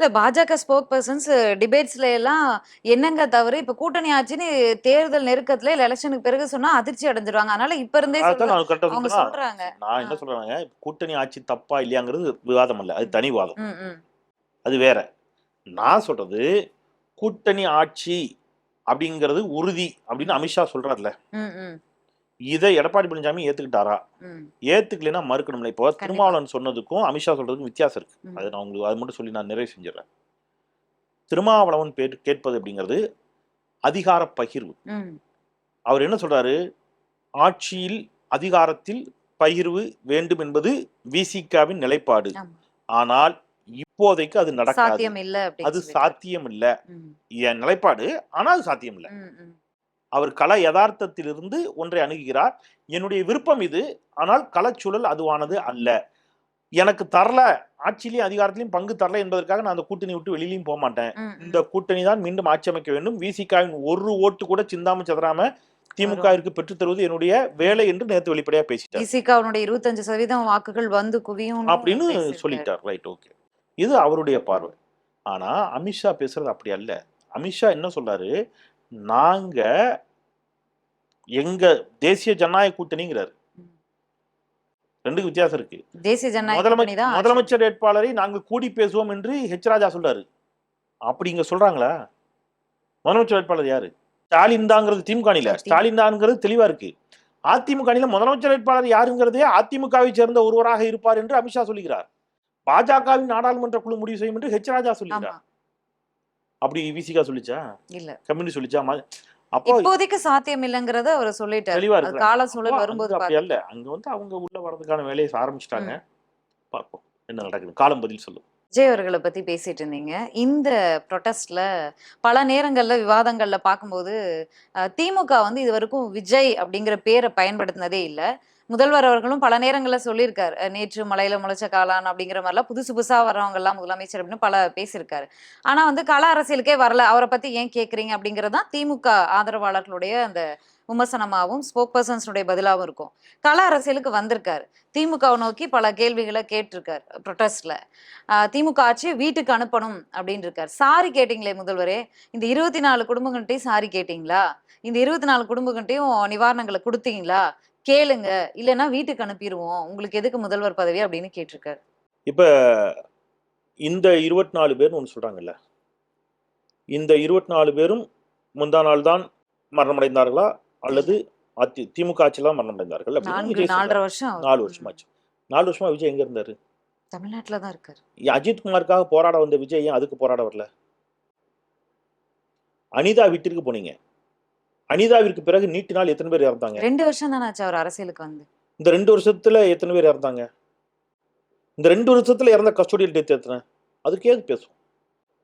இல்ல பாஜக ஸ்போக் பர்சன்ஸ் டிபேட்ஸ்ல எல்லாம் என்னங்க தவறு, இப்ப கூட்டணி ஆட்சின்னு தேர்தல் நெருக்கத்துல இல்ல எலெக்ஷனுக்கு பிறகு சொன்னா அதிர்ச்சி அடைஞ்சிருவாங்க. அதனால இப்ப இருந்தே அவங்க சொல்றாங்க. நான் என்ன சொல்றாங்க, கூட்டணி ஆட்சி தப்பா இல்லையாங்கிறது விவாதம் இல்ல, அது தனி வாதம், அது வேற. நான் சொல்றது கூட்டணி ஆட்சி அப்படிங்கிறது உறுதி அப்படின்னு அமித்ஷா சொல்றாருல, இதை எடப்பாடி பழனிசாமி ஏத்துக்கிட்டாரா? ஏத்துக்கலைன்னா மறுக்கணும்ல. இப்போ திருமாவளவன் சொன்னதுக்கும் அமித்ஷா சொல்றதுக்கும் வித்தியாசம் இருக்கு. அது நான் உங்களுக்கு அது மட்டும் சொல்லி நான் நிறைவு செஞ்சிடறேன். திருமாவளவன் கேட்பது அப்படிங்கிறது அதிகார பகிர்வு. அவர் என்ன சொல்றாரு, ஆட்சியில் அதிகாரத்தில் பகிர்வு வேண்டும் என்பது விசிகாவின் நிலைப்பாடு. ஆமா. ஆனால் இப்போதைக்கு அது நடக்காது, சாத்தியம் இல்ல அது அப்படின்னு சொல்லிட்டாரு. சாத்தியம் இல்ல. ம், என் நிலைப்பாடு. ஆனால் அது சாத்தியம் இல்ல. ம், ம். அவர் கள யதார்த்தத்திலிருந்து ஒன்றை அணுகுகிறார். என்னுடைய விருப்பம் இது, ஆனால் களச்சூழல் அதுவானது அல்ல. எனக்கு தரல, ஆட்சியிலையும் அதிகாரத்திலையும் பங்கு தரல என்பதற்காக நான் அந்த கூட்டணி விட்டு வெளியிலையும் போக மாட்டேன். ம், ம். இந்த கூட்டணி தான் மீண்டும் ஆட்சி அமைக்க வேண்டும். விசிகாவின் ஒரு ஓட்டு கூட சிந்தாம சதறாம திமுகவிற்கு பெற்றுத் தருவது என்னுடைய வேலை என்று நேற்று வெளிப்படையா பேசிட்டார். விசிகாவுடைய 25% வாக்குகள் வந்து குவியும் அப்படின்னு சொல்லிட்டார். ரைட், ஓகே, இது அவருடைய பார்வை. ஆனா அமித்ஷா பேசுறது அப்படி அல்ல. அமித்ஷா என்ன சொல்றாரு, நாங்க எங்க தேசிய ஜனநாயக கூட்டணிங்கிறாரு. ரெண்டுக்கு வித்தியாசம் இருக்கு. தேசிய ஜனநாயக கூட்டணி தான் ஆட்சி. முதலமைச்சர் வேட்பாளரை நாங்கள் கூடி பேசுவோம் என்று ஹெச் ராஜா சொல்றாரு. அப்படி இங்க சொல்றாங்களா? முதலமைச்சர் வேட்பாளர் யாரு? ஸ்டாலின் தாங்கிறது திமுக அணியில, ஸ்டாலின் தான்ங்கிறது தெளிவா இருக்கு. அதிமுக அணியில முதலமைச்சர் வேட்பாளர் யாருங்கிறதே அதிமுகவை சேர்ந்த ஒருவராக இருப்பார் என்று அமித்ஷா சொல்லுகிறார். பாஜகவின் நாடாளுமன்ற குழு முடிவு செய்யும் என்று ஹெச் ராஜா சொல்லுகிறார். ஆமா. அப்படி விசிகா சொல்லிச்சா? இல்ல, கம்யூனிஸ்ட் சொல்லிச்சா? அப்போ இப்போதைக்கு சாத்தியம் இல்லங்கிறத அவர் சொல்லிட்டாரு. தெளிவா அது இருக்கு. கால சூழல் வரும்போது அப்படி அல்ல, அங்க வந்து அவங்க உள்ள வர்றதுக்கான வேலையை ஆரம்பிச்சிட்டாங்க. பார்ப்போம் என்ன நடக்குது, காலம் பதில் சொல்லும். விஜய் அவர்களை பத்தி பேசிட்டு இருந்தீங்க. இந்த ப்ரொட்டஸ்ட்ல பல நேரங்கள்ல விவாதங்கள்ல பார்க்கும்போது திமுக வந்து இது வரைக்கும் விஜய் அப்படிங்கிற பேரை பயன்படுத்தினதே இல்லை. முதல்வர் அவர்களும் பல நேரங்கள்ல சொல்லியிருக்காரு, நேற்று மலையில முளைச்ச காளான் அப்படிங்கிற மாதிரிலாம் புதுசு புதுசா வர்றவங்க எல்லாம் முதலமைச்சர் அப்படின்னு பல பேசியிருக்காரு. ஆனா வந்து கள அரசியலுக்கே வரல, அவரை பத்தி ஏன் கேட்குறீங்க அப்படிங்கிறதான் திமுக ஆதரவாளர்களுடைய அந்த விமர்சனமாகவும் ஸ்போக் பர்சன்ஸுடைய பதிலாகவும் இருக்கும். கள அரசியலுக்கு வந்திருக்காரு, திமுகவை நோக்கி பல கேள்விகளை கேட்டிருக்காரு ப்ரொட்டஸ்ட்ல. திமுக ஆட்சி வீட்டுக்கு அனுப்பணும் அப்படின்னு இருக்காரு. சாரி கேட்டீங்களே முதல்வரே, இந்த 24 குடும்பங்கள்ட்டையும் சாரி கேட்டீங்களா? இந்த 24 குடும்பங்கள்ட்டையும் நிவாரணங்களை கொடுத்தீங்களா? கேளுங்க, இல்லைன்னா வீட்டுக்கு அனுப்பிடுவோம், உங்களுக்கு எதுக்கு முதல்வர் பதவி அப்படின்னு கேட்டிருக்காரு. இப்ப இந்த 24 பேர் ஒன்று சொல்றாங்கல்ல, இந்த 24 பேரும் முந்தா நாள் தான் மரணமடைந்தார்களா அல்லது திமுக ஆட்சியில் தான் மரணமடைந்தார்கள்? 4.5 வருஷம் 4 வருஷமாச்சு. 4 வருஷமா விஜய் எங்க இருந்தாரு? தமிழ்நாட்டுல தான் இருக்காரு. அஜித்குமாருக்காக போராட வந்த விஜய் ஏன் அதுக்கு போராட வரல? அனிதா வீட்டிற்கு போனீங்க. அனிதாவிற்கு பிறகு நீட்டினால் எத்தனை பேர் இறந்தாங்க? 2 வருஷம் தானே ஆச்சு அவர் அரசியலுக்கு வந்து. இந்த 2 வருஷத்துல எத்தனை பேர் இறந்தாங்க? இந்த 2 வருஷத்துல இறந்த கஸ்டோடியல் டெத் எத்தனை? அதுக்கு ஏது பேசும்?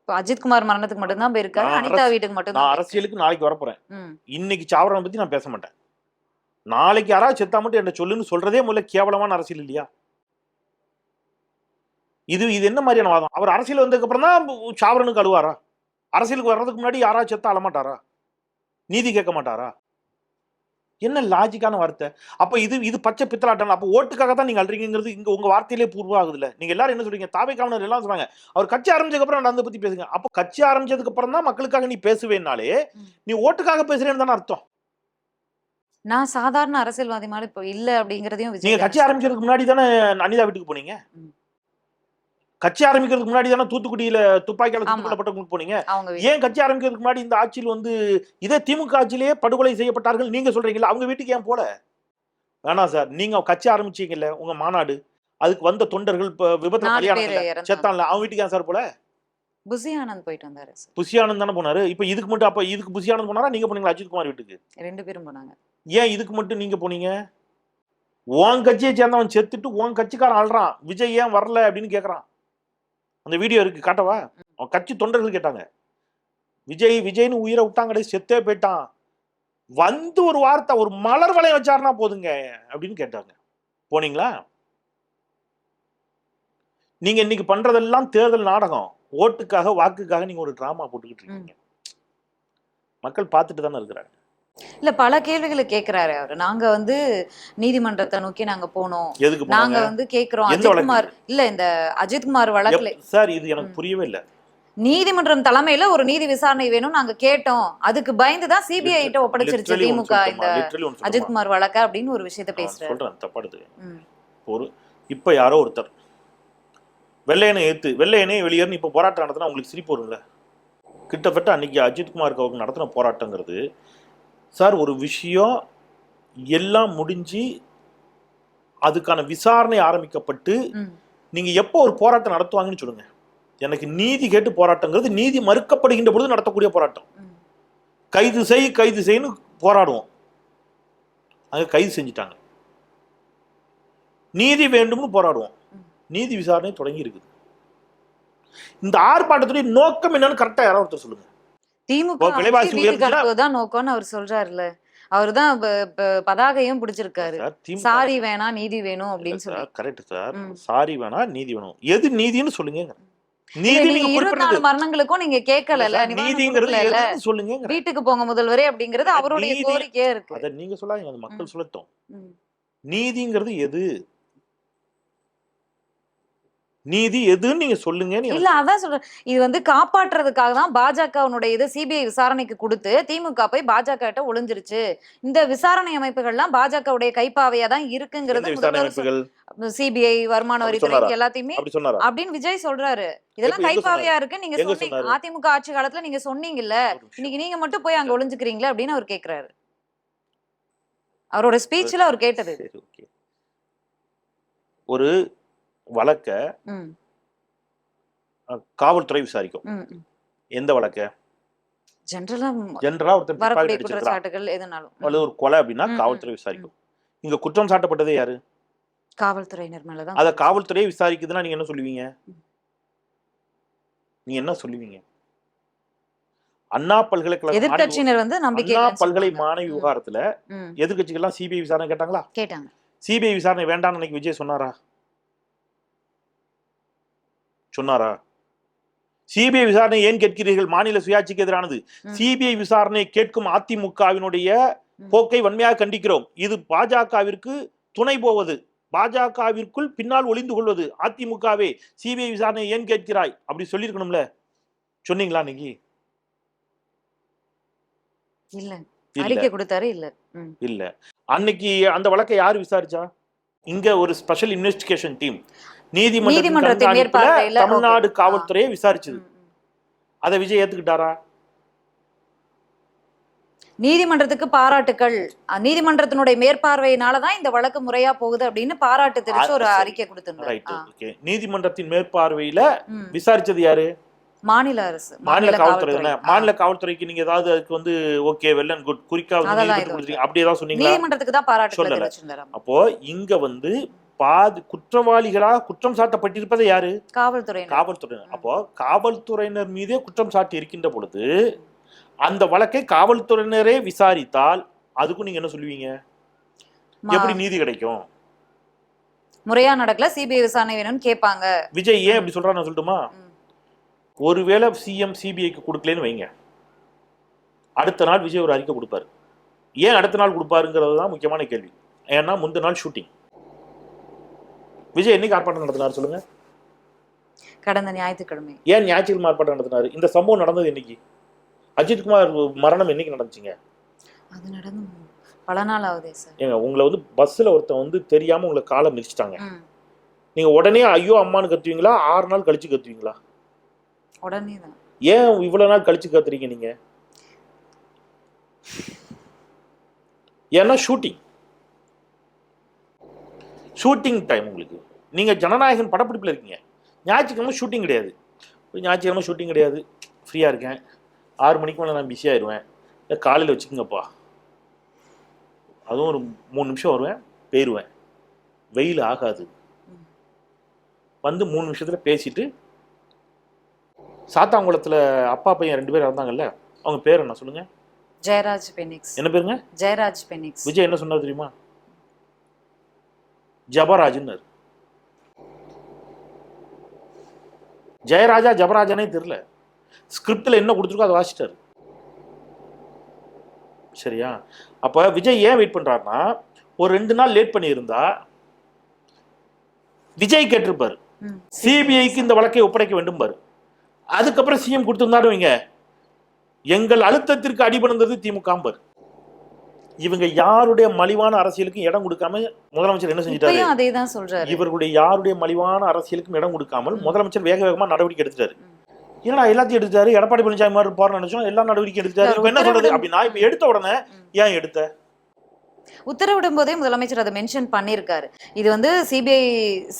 அஜித்குமார் மரணத்துக்கு மட்டும்தான் போயிருக்காரு, அனிதா வீட்டுக்கு மட்டும். நான் அரசியலுக்கு நாளைக்கு வரப்போறேன். இன்னைக்கு சாவரனை பத்தி நான் பேச மாட்டேன். நாளைக்கு யாராவது செத்தா மட்டும் என்ன சொல்லுன்னு சொல்றதே முதல்ல கேவலமான அரசியல் இல்லையா? இது என்ன மாதிரியான வாதம்? அவர் அரசியல் வந்ததுக்கு அப்புறம் தான் சாவரனுக்கு அழுவாரா? அரசியலுக்கு வர்றதுக்கு முன்னாடி யாராவது செத்தா அழமாட்டாரா? நீதி கேட்க மாட்டாரா? என்ன லாஜிக்கான வார்த்தை? அப்ப இது பச்சை பித்தலாட்டம். அப்ப ஓட்டுக்காக தான் நீங்க அல்றீங்கிறது இங்க உங்க வார்த்தையிலே பூர்வாகுதுல்ல. நீங்க எல்லாரும் என்ன சொல்றீங்க? தாவேக்காவினர் எல்லாம் சொல்றாங்க அவர் கட்சி ஆரம்பிச்சதுக்கு அப்புறம் அதை பத்தி பேசுங்க. அப்ப கட்சி ஆரம்பிச்சதுக்கு அப்புறம் தான் மக்களுக்காக நீ பேசுவேன்னாலே நீ ஓட்டுக்காக பேசுறேன்னு தானே அர்த்தம். நான் சாதாரண அரசியல்வாதி மாதிரி இப்போ இல்ல அப்படிங்கறதையும் நீங்க கட்சி ஆரம்பிக்கிறதுக்கு முன்னாடி தானே அனிதா வீட்டுக்கு போனீங்க. கட்சி ஆரம்பிக்கிறதுக்கு முன்னாடி தானே தூத்துக்குடியில துப்பாக்கியால தூக்கப்பட்டவங்களுக்கு போனீங்க. ஏன் கட்சி ஆரம்பிக்கிறதுக்கு முன்னாடி இந்த ஆட்சியில் வந்து இதே திமுக ஆட்சியிலேயே படுகொலை செய்யப்பட்டார்கள் நீங்க சொல்றீங்களா? அவங்க வீட்டுக்கு ஏன் போல? வேணாம் சார், நீங்க கட்சி ஆரம்பிச்சீங்கல்ல உங்க மாநாடு, அதுக்கு வந்த தொண்டர்கள் விபத்துல பலியானாங்க செத்தான்ல, அவங்க வீட்டுக்கு ஏன் சார் போல? புசி ஆனந்த் போயிட்டு வந்தாரு. புசி ஆனந்த் தானே போனாரு. இப்ப இதுக்கு மட்டும் அப்ப இதுக்கு புசி ஆனந்த் போனாரா நீங்க போனீங்களா அஜித்குமார் வீட்டுக்கு? 2 பேரும் போனாங்க. ஏன் இதுக்கு மட்டும் நீங்க போனீங்க? உன் கட்சியை சேர்ந்தவன் செத்துட்டு உன் கட்சிக்காரன் ஆள்றான், விஜய் ஏன் வரல அப்படின்னு கேக்குறான். அந்த வீடியோ இருக்கு, காட்டவா? அவன் கட்சி தொண்டர்கள் கேட்டாங்க, விஜய்னு உயிரை விட்டாங்கடே, செத்தே போயிட்டான், வந்து ஒரு வார்த்தை ஒரு மலர் வளையம் வச்சாருன்னா போதுங்க அப்படின்னு கேட்டாங்க. போனீங்களா? நீங்க இன்னைக்கு பண்றதெல்லாம் தேர்தல் நாடகம். ஓட்டுக்காக வாக்குக்காக நீங்க ஒரு டிராமா போட்டுக்கிட்டு இருக்கீங்க. மக்கள் பார்த்துட்டு தானே இருக்கிறாங்க. இல்ல பல கேள்விகளை கேக்குறாரு அவரு. நாங்க வந்து நீதிமன்றத்தை நோக்கி நாங்க போனோம், எதுக்கு நாங்க வந்து கேக்குறோம் அஜித்குமார் இல்ல இந்த அஜித்குமார் வழக்குல. சார் இது எனக்கு புரியவே இல்ல. நீதிமன்றம் தலைமையில ஒரு நீதி விசாரணை வேணும் நாங்க கேட்டோம், அதுக்கு பயந்துதான் சிபிஐ கிட்ட ஒப்படைச்சிருச்சு திமுக இந்த அஜித்குமார் வழக்க அப்படின்னு ஒரு விஷயத்த பேசுறேன். சொல்றேன், தப்பாடுது. இப்ப யாரோ ஒருத்தர் வெள்ளையனே வெளியேறு இப்ப போராட்டம் நடத்தினா உங்களுக்கு சிரிப்பு வரும்ல. கிட்டத்தட்ட அன்னைக்கு அஜித்குமாருக்கு அவருக்கு நடத்தின போராட்டங்கிறது சார் ஒரு விஷயம் எல்லாம் முடிஞ்சு அதுக்கான விசாரணை ஆரம்பிக்கப்பட்டு நீங்க எப்போ ஒரு போராட்டம் நடத்துவாங்கன்னு சொல்லுங்க. எனக்கு நீதி கேட்டு போராட்டங்கிறது நீதி மறுக்கப்படுகின்ற பொழுது நடத்தக்கூடிய போராட்டம். கைது செய்யு போராடுவோம், அங்க கைது செஞ்சுட்டாங்க. நீதி வேண்டும்னு போராடுவோம். நீதி விசாரணை தொடங்கி இருக்குது. இந்த ஆர்ப்பாட்டத்துடைய நோக்கம் என்னன்னு கரெக்டா யாராவது ஒருத்தர் சொல்லுங்க. திமுக விலைவாசி உயர்வு தான் நோக்கம்னு அவர் சொல்றாருல. அவர்தான் பதாகையும் பிடிச்சிருக்காரு. சாரி வேணா நீதி வேணும் அப்படின்னு சொல்லி. Correct sir. சாரி வேணா நீதி வேணும். எது நீதின்னு சொல்லுங்க. நீதி 24 மரணங்களுக்கும் நீங்க கேட்கல. நீதிங்கிறது சொல்லுங்க. வீட்டுக்கு போங்க முதல்வரே அப்படிங்கிறது அவருடைய கோரிக்கையா இருக்கு. அத நீங்க சொல்லாதீங்க, அது மக்கள் சொல்லட்டும். நீதிங்கிறது எது? நீதி எதுன்னு நீங்க சொல்லுங்க. இல்ல அதான் சொல்றேன். இது வந்து காப்பாற்றுறதுக்காக தான் பாஜகவுடைய இதை சிபிஐ விசாரணைக்கு கொடுத்து திமுக போய் பாஜக கிட்ட ஒளிஞ்சிருச்சு. இந்த விசாரணை அமைப்புகள்லாம் பாஜகவுடைய கைப்பாவையா தான் இருக்குங்கிறது சிபிஐ, வருமான வரித்துறை எல்லாத்தையுமே அப்படின்னு விஜய் சொல்றாரு. இதெல்லாம் கைப்பாவையா இருக்கு. நீங்க சொன்னீங்க அதிமுக ஆட்சி காலத்துல நீங்க சொன்னீங்கல்ல, இன்னைக்கு நீங்க மட்டும் போய் அங்க ஒளிஞ்சுக்கிறீங்களா அப்படின்னு அவர் கேக்குறாரு. அவரோட ஸ்பீச்ல அவர் கேட்டது. ஒரு வழக்க காவல்துறை விசாரிக்கும். எந்த வழக்க? ஜெனரலா ஒரு கொலை அப்படின்னா காவல்துறை விசாரிக்கும். இங்க குற்றம் சாட்டப்பட்டதே யாரு? காவல்துறையினர் மேலதான். அத காவல்துறையை விசாரிக்குதுன்னா நீங்க என்ன சொல்லுவீங்க? நீங்க என்ன சொல்லுவீங்க? அண்ணா பல்கலைக்கழக எதிர்க்கட்சியினர் வந்து நம்பிக்கை அண்ணா பல்கலை மாணவி விவகாரத்துல எதிர்க்கட்சிகள் எல்லாம் சிபிஐ விசாரணை கேட்டாங்களா? கேட்டாங்க. சிபிஐ விசாரணை வேண்டாம்னு அன்னைக்கு விஜய் சொன்னாரா? சிபிஐ விசாரணை ஏன் கேட்கிறீர்கள்? மாநில சுயாட்சிக்கு எதிரானது. சிபிஐ விசாரணை கேட்கும் அதிமுகவினுடைய போக்கை வன்மையாக கண்டிக்கிறோம். இது பாஜகவிற்கு துணை போவது, பாஜகவிற்குள் பின்னால் ஒளிந்து கொள்வது. அதிமுகவே சிபிஐ விசாரணை ஏன் கேட்கிறாய் அப்படி சொல்லிருக்கணும்ல. சொன்னீங்களா இன்னைக்கு? இல்ல. அறிக்கை கொடுத்தாரு. இல்ல. அன்னைக்கு அந்த வழக்கை யாரு விசாரிச்சா? இங்க ஒரு ஸ்பெஷல் இன்வெஸ்டிகேஷன் டீம் நீதிமன்றத்தின் மேற்பார்வையில தமிழ்நாடு காவல்துறையை விசாரிச்சது. அதை விஜய் ஏத்துக்கிட்டாரா? நீதிமன்றத்துக்கு பாராட்டுக்கள், நீதிமன்றத்தினுடைய மேற்பார்வையினாலதான் இந்த வழக்கு முறையா போகுது அப்படின்னு பாராட்டு தெரிவிச்சு ஒரு அறிக்கை கொடுத்திருந்தாரு. நீதிமன்றத்தின் மேற்பார்வையில விசாரிச்சது யாரு? மாநில அரசு, மாநில காவல்துறை. மாநில காவல்துறைக்கு நீங்க ஏதாவது அதுக்கு வந்து ஓகே வெல் அண்ட் குட் குறிக்காக அப்படி ஏதாவது சொன்னீங்களா? நீதிமன்றத்துக்கு தான் பாராட்டு தெரிவிச்சிருந்தாரு. அப்போ இங்க வந்து குற்றவாளிகளாக குற்றம் சாட்டப்பட்டிருப்பது யாரு? காவல்துறையினர். அப்போ காவல்துறையினர் மீதே குற்றம் சாட்டி இருக்கின்ற பொழுது அந்த வழக்கை காவல்துறையினரே விசாரித்தால் அதுக்கும் நீங்க என்ன சொல்லுவீங்க? எப்படி நீதி கிடைக்கும்? முறையா நடக்கல, சிபிஐ விசாரணை வேணும்னு கேட்பாங்க. விஜய் ஏன் அப்படி சொல்றாரு நான் சொல்லட்டுமா? ஒருவேளை சிஎம் சிபிஐக்கு கொடுக்கலன்னு வைங்க, அடுத்த நாள் விஜய் ஒரு அறிக்கை கொடுப்பாரு. ஏன் அடுத்த நாள் கொடுப்பாருங்கிறது தான் முக்கியமான கேள்வி. ஏன்னா முந்தின நாள் ஷூட்டிங். விஜய் என்னைக்கு ஆர்ப்பாட்டம் நடத்தினார் சொல்லுங்க? கடந்த ஞாயிற்றுக்கிழமை. ஏன் ஞாயிற்றுக்கிழமை ஆர்ப்பாட்டம் நடத்தினாரு? இந்த சம்பவம் நடந்தது இன்னைக்கு. அஜித்குமார் மரணம் என்னைக்கு நடந்துச்சுங்க? அது நடந்து பல நாள் ஆகுதே சார். ஏங்க உங்களை வந்து பஸ்ல ஒருத்தன் வந்து தெரியாம உங்களை காலை மிதிச்சிட்டாங்க. நீங்க உடனே ஐயோ அம்மானு கத்துவீங்களா? 6 நாள் கழிச்சு கத்துவீங்களா? உடனே தான். ஏன் இவ்வளவு நாள் கழிச்சு கத்துறீங்க நீங்க? ஏன்னா ஷூட்டிங் டைம் உங்களுக்கு. நீங்க ஜனநாயகன் படப்பிடிப்பில் இருக்கீங்க. ஞாயிற்றுக்கிழமை ஷூட்டிங் கிடையாது. ஞாயிற்றுக்கிழமை ஷூட்டிங் கிடையாது, ஃப்ரீயாக இருக்கேன், 6 மணிக்கு மேலே நான் பிஸியாகிடுவேன், காலையில் வச்சுக்கோங்கப்பா. அதுவும் ஒரு 3 நிமிஷம் வருவேன், போயிடுவேன், வெயில் ஆகாது, வந்து 3 நிமிஷத்தில் பேசிட்டு. சாத்தாங்குளத்தில் அப்பா பையன் 2 பேர் இறந்தாங்கல்ல, அவங்க பேர் என்ன சொல்லுங்க? ஜெயராஜ் பெனிக்ஸ். என்ன பேருங்க? ஜெயராஜ் பெனிக்ஸ். விஜய் என்ன சொன்னார் தெரியுமா? ஜபராஜ்னர். ஜெயராஜா ஜபராஜனே தெரியல. ஸ்கிரிப்ட்ல என்ன கொடுத்துருக்கோ அதை வாசிட்டாரு. சரியா? அப்ப விஜய் ஏன் வெயிட் பண்றாருன்னா, ஒரு 2 நாள் லேட் பண்ணி இருந்தா விஜய் கேட்டிருப்பாரு, சிபிஐக்கு இந்த வழக்கை ஒப்படைக்க வேண்டும் பாரு. அதுக்கப்புறம் சிஎம் கொடுத்திருந்தாருவீங்க, எங்கள் அழுத்தத்திற்கு அடிபணிந்தது திமுக பாரு. இவங்க யாருடைய மலிவான அரசியலுக்கும் இடம் கொடுக்காம முதலமைச்சர் என்ன செஞ்சிட்டாரு? அதேதான் சொல்றாரு. இவர்களுடைய யாருடைய மலிவான அரசியலுக்கும் இடம் கொடுக்காமல் முதலமைச்சர் வேக வேகமா நடவடிக்கை எடுத்துட்டாரு. ஏன்னா எல்லாத்தையும் எடுத்துட்டாரு. எடப்பாடி பழனிசாமி மாதிரி போற நினைச்சோம், எல்லா நடவடிக்கை எடுத்துட்டாரு. இப்ப என்ன சொல்றது அப்படின்னா, இப்ப எடுத்த உடனே ஏன் எடுத்த? உத்தரவிடும் போதே முதலமைச்சர் அதை மென்ஷன் பண்ணிருக்காரு. இது வந்து